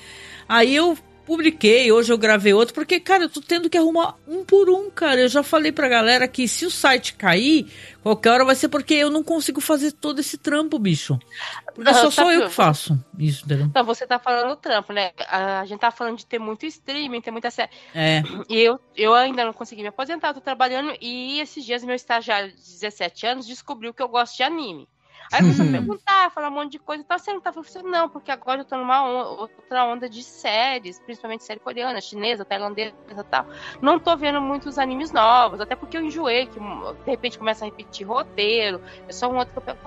Aí eu publiquei, hoje eu gravei outro, porque, cara, eu tô tendo que arrumar um por um, cara. Eu já falei pra galera que se o site cair, qualquer hora vai ser porque eu não consigo fazer todo esse trampo, bicho. Porque só eu que faço isso, entendeu? Então, você tá falando do trampo, né? A gente tá falando de ter muito streaming, ter muita série. E eu ainda não consegui me aposentar, eu tô trabalhando, e esses dias meu estagiário de 17 anos descobriu que eu gosto de anime. Aí começou a perguntar, falar um monte de coisa e tal. Você não tá falando, não, porque agora eu tô numa outra onda de séries, principalmente série coreana, chinesa, tailandesa e tal. Não tô vendo muitos animes novos, até porque eu enjoei, que de repente começa a repetir roteiro, é só um outro que eu pego.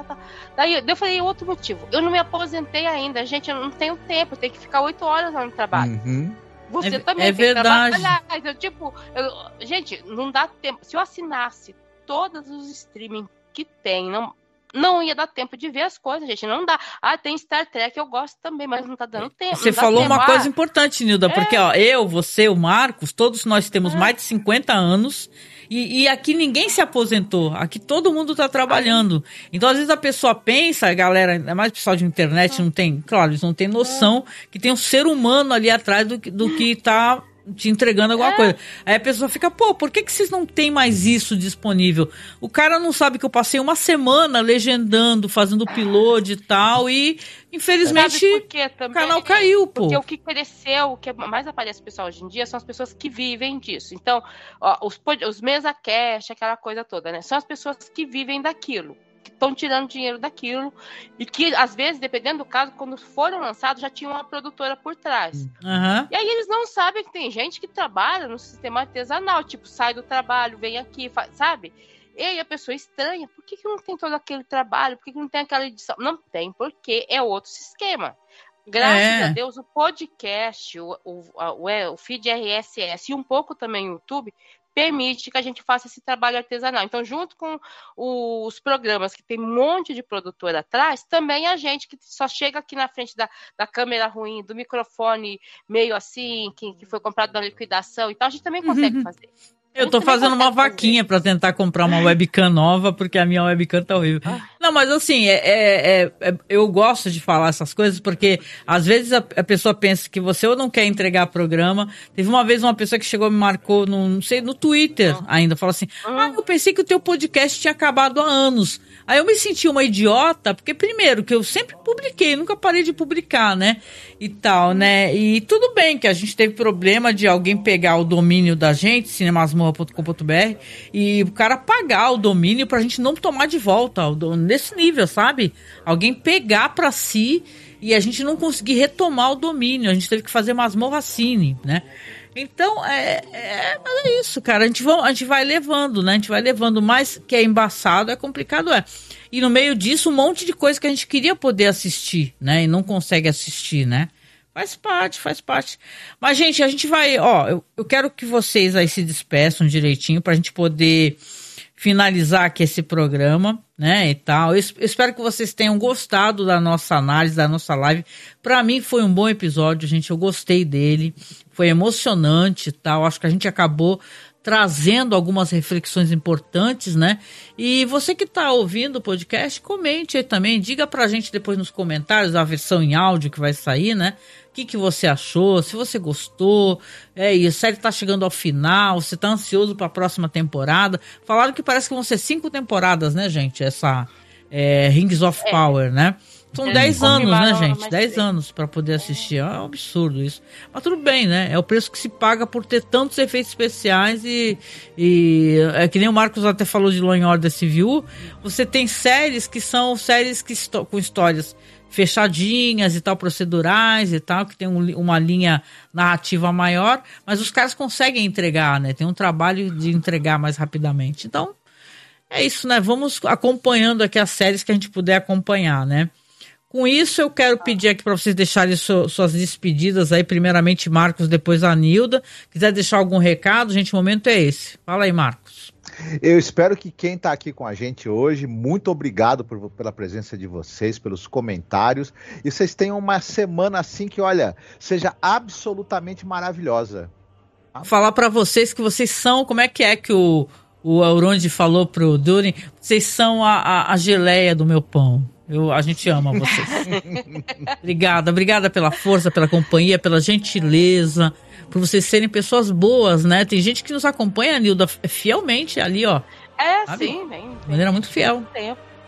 Daí eu falei, outro motivo, eu não me aposentei ainda, gente, eu não tenho tempo, eu tenho que ficar 8 horas lá no trabalho. Você também tem verdade. que trabalhar. Gente, não dá tempo. Se eu assinasse todos os streaming que tem, não ia dar tempo de ver as coisas, gente. Não dá. Tem Star Trek, eu gosto também, mas não tá dando tempo. Você falou uma coisa importante, Nilda, porque eu, você, o Marcos, todos nós temos mais de 50 anos e aqui ninguém se aposentou. Aqui todo mundo tá trabalhando. Então, às vezes a pessoa pensa, a galera, é mais pessoal de internet, não tem, claro, eles não têm noção que tem um ser humano ali atrás do que tá te entregando alguma coisa. Aí a pessoa fica, por que vocês não tem mais isso disponível? O cara não sabe que eu passei uma semana legendando, fazendo upload e tal, e infelizmente o canal caiu, pô. Porque o que cresceu, o que mais aparece pessoal hoje em dia são as pessoas que vivem disso. Então, os mesa cash, aquela coisa toda, né? São as pessoas que vivem daquilo, que estão tirando dinheiro daquilo e que, às vezes, dependendo do caso, quando foram lançados, já tinha uma produtora por trás. E aí eles não sabem que tem gente que trabalha no sistema artesanal, tipo, sai do trabalho, vem aqui, sabe? E aí a pessoa estranha, por que não tem todo aquele trabalho? Por que não tem aquela edição? Não tem, porque é outro esquema. Graças a Deus, o podcast, o feed RSS e um pouco também o YouTube permite que a gente faça esse trabalho artesanal. Então, junto com os programas que tem um monte de produtor atrás, também a gente que só chega aqui na frente da câmera ruim, do microfone meio assim, que foi comprado na liquidação e tal, a gente também consegue fazer. Eu tô fazendo uma vaquinha pra tentar comprar uma webcam nova, porque a minha webcam tá horrível. Não, mas assim, eu gosto de falar essas coisas, porque às vezes a pessoa pensa que você ou não quer entregar programa. Teve uma vez uma pessoa que chegou e me marcou, não sei, no Twitter ainda, falou assim, eu pensei que o teu podcast tinha acabado há anos. Aí eu me senti uma idiota, porque primeiro, que eu sempre publiquei, nunca parei de publicar, né? E tal, né? E tudo bem que a gente teve problema de alguém pegar o domínio da gente, cinemasmorra.com.br, e o cara pagar o domínio pra gente não tomar de volta, nesse nível, sabe? Alguém pegar pra si e a gente não conseguir retomar o domínio, a gente teve que fazer Masmorra Cine, né? Então, mas é isso, cara, a gente vai levando, né? A gente vai levando, mas que é embaçado, é complicado, E no meio disso, um monte de coisa que a gente queria poder assistir, né? E não consegue assistir, né? Faz parte. Mas, gente, a gente vai, eu quero que vocês aí se despeçam direitinho pra gente poder finalizar aqui esse programa, né, e tal. Eu espero que vocês tenham gostado da nossa análise, da nossa live. Pra mim foi um bom episódio, gente, eu gostei dele, foi emocionante e tal, acho que a gente acabou trazendo algumas reflexões importantes, né, e você que tá ouvindo o podcast, comente aí também, diga pra gente depois nos comentários a versão em áudio que vai sair, né, o que você achou, se você gostou, e a série tá chegando ao final, você tá ansioso pra próxima temporada. Falaram que parece que vão ser 5 temporadas, né, gente, essa Rings of Power, né? São 10 anos, né, gente? 10 anos pra poder assistir. É um absurdo isso. Mas tudo bem, né? É o preço que se paga por ter tantos efeitos especiais e é que nem o Marcos até falou de Law & Order Civil. Você tem séries que são séries com histórias fechadinhas e tal, procedurais e tal, que tem uma linha narrativa maior, mas os caras conseguem entregar, né? Tem um trabalho de entregar mais rapidamente. Então, é isso, né? Vamos acompanhando aqui as séries que a gente puder acompanhar, né? Com isso, eu quero pedir aqui para vocês deixarem suas despedidas aí, primeiramente Marcos, depois a Nilda. Quiser deixar algum recado, gente, o momento é esse. Fala aí, Marcos. Eu espero que quem está aqui com a gente hoje, muito obrigado pela presença de vocês, pelos comentários, e vocês tenham uma semana assim que, olha, seja absolutamente maravilhosa. Falar para vocês que vocês são, como é que o Auronde falou pro Durin, vocês são a geleia do meu pão. A gente ama vocês. Obrigada pela força, pela companhia, pela gentileza, por vocês serem pessoas boas, né? Tem gente que nos acompanha, Nilda, fielmente ali, ó. Sabe? Sim, bem. De maneira muito fiel.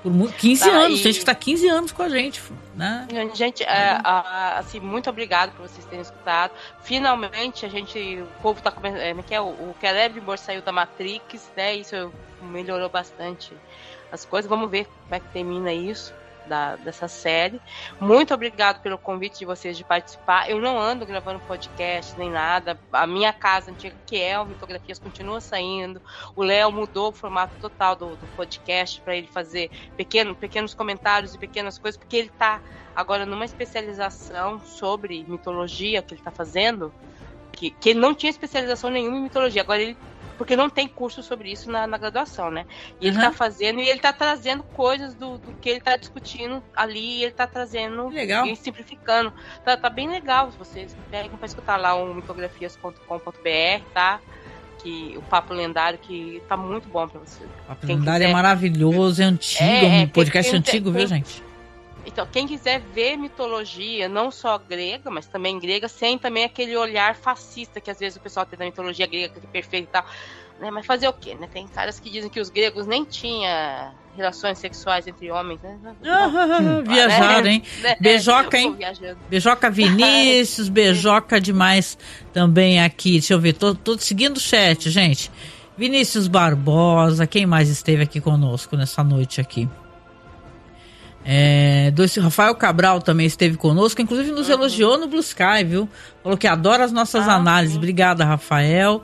Por 15 anos, tem gente que tá 15 anos com a gente, né? Gente, assim, muito obrigado por vocês terem escutado. Finalmente, o povo tá começando, o Celebrimbor saiu da Matrix, né? Isso melhorou bastante as coisas. Vamos ver como é que termina isso. Dessa série. Muito obrigado pelo convite de vocês de participar. Eu não ando gravando podcast nem nada. A minha casa antiga, que é o Mitografias, continua saindo. O Léo mudou o formato total do podcast para ele fazer pequenos comentários e pequenas coisas, porque ele está agora numa especialização sobre mitologia que ele está fazendo, que ele não tinha especialização nenhuma em mitologia. Agora ele porque não tem curso sobre isso na graduação, né? E ele tá fazendo, e ele tá trazendo coisas do que ele tá discutindo ali, e ele tá trazendo legal. E simplificando. Tá bem legal, vocês pegam pra escutar lá o mitografias.com.br, tá? Que o Papo Lendário, que tá muito bom pra você. O Papo Lendário é maravilhoso, é antigo, um podcast antigo, viu, gente? Então, quem quiser ver mitologia, não só grega, mas também grega, sem também aquele olhar fascista que às vezes o pessoal tem da mitologia grega, que é perfeita e tal. Né? Mas fazer o quê? Né? Tem caras que dizem que os gregos nem tinham relações sexuais entre homens, né? Viajaram, hein? Beijoca, hein? Beijoca Vinícius, beijoca demais também aqui. Deixa eu ver, tô seguindo o chat, gente. Vinícius Barbosa, quem mais esteve aqui conosco nessa noite aqui? Rafael Cabral também esteve conosco, inclusive nos elogiou no Blue Sky, viu? Falou que adora as nossas análises. Obrigada, Rafael.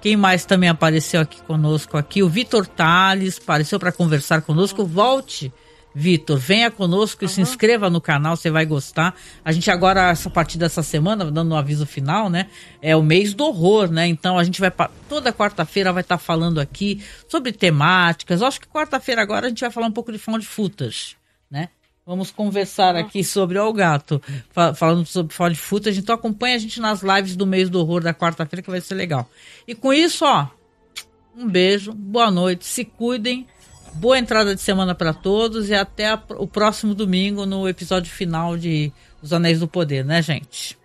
Quem mais também apareceu aqui conosco aqui? O Vitor Tales apareceu para conversar conosco. Volte, Vitor, venha conosco e se inscreva no canal, você vai gostar. A gente agora, a partir dessa semana, dando um aviso final, né? É o mês do horror, né? Então a gente vai, toda quarta-feira vai estar falando aqui sobre temáticas. Eu acho que quarta-feira agora a gente vai falar um pouco de found footage, né? Vamos conversar aqui sobre o gato, falando sobre found footage. Então acompanha a gente nas lives do mês do horror da quarta-feira, que vai ser legal. E com isso, ó, um beijo, boa noite, se cuidem, boa entrada de semana para todos e até o próximo domingo no episódio final de Os Anéis do Poder, né, gente?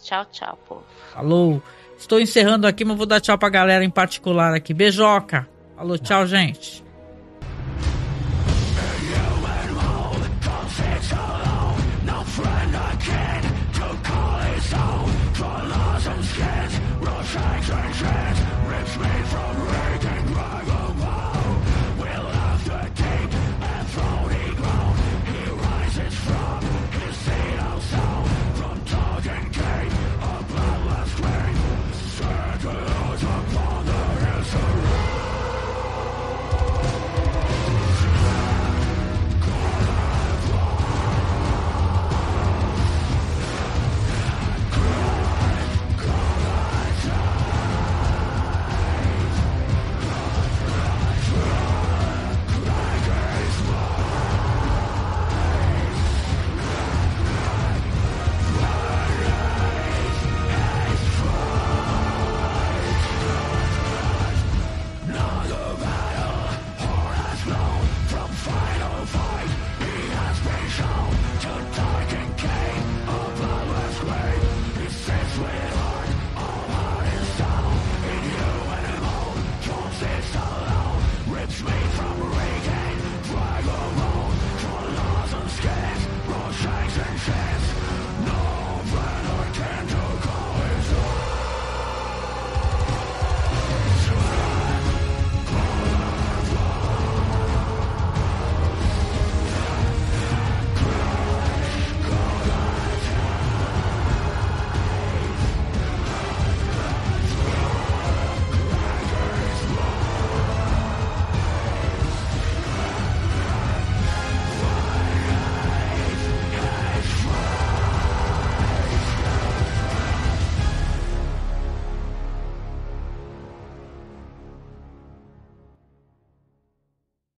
Tchau, tchau, povo. Falou. Estou encerrando aqui, mas vou dar tchau pra galera em particular aqui. Beijoca. Falou, tchau, gente.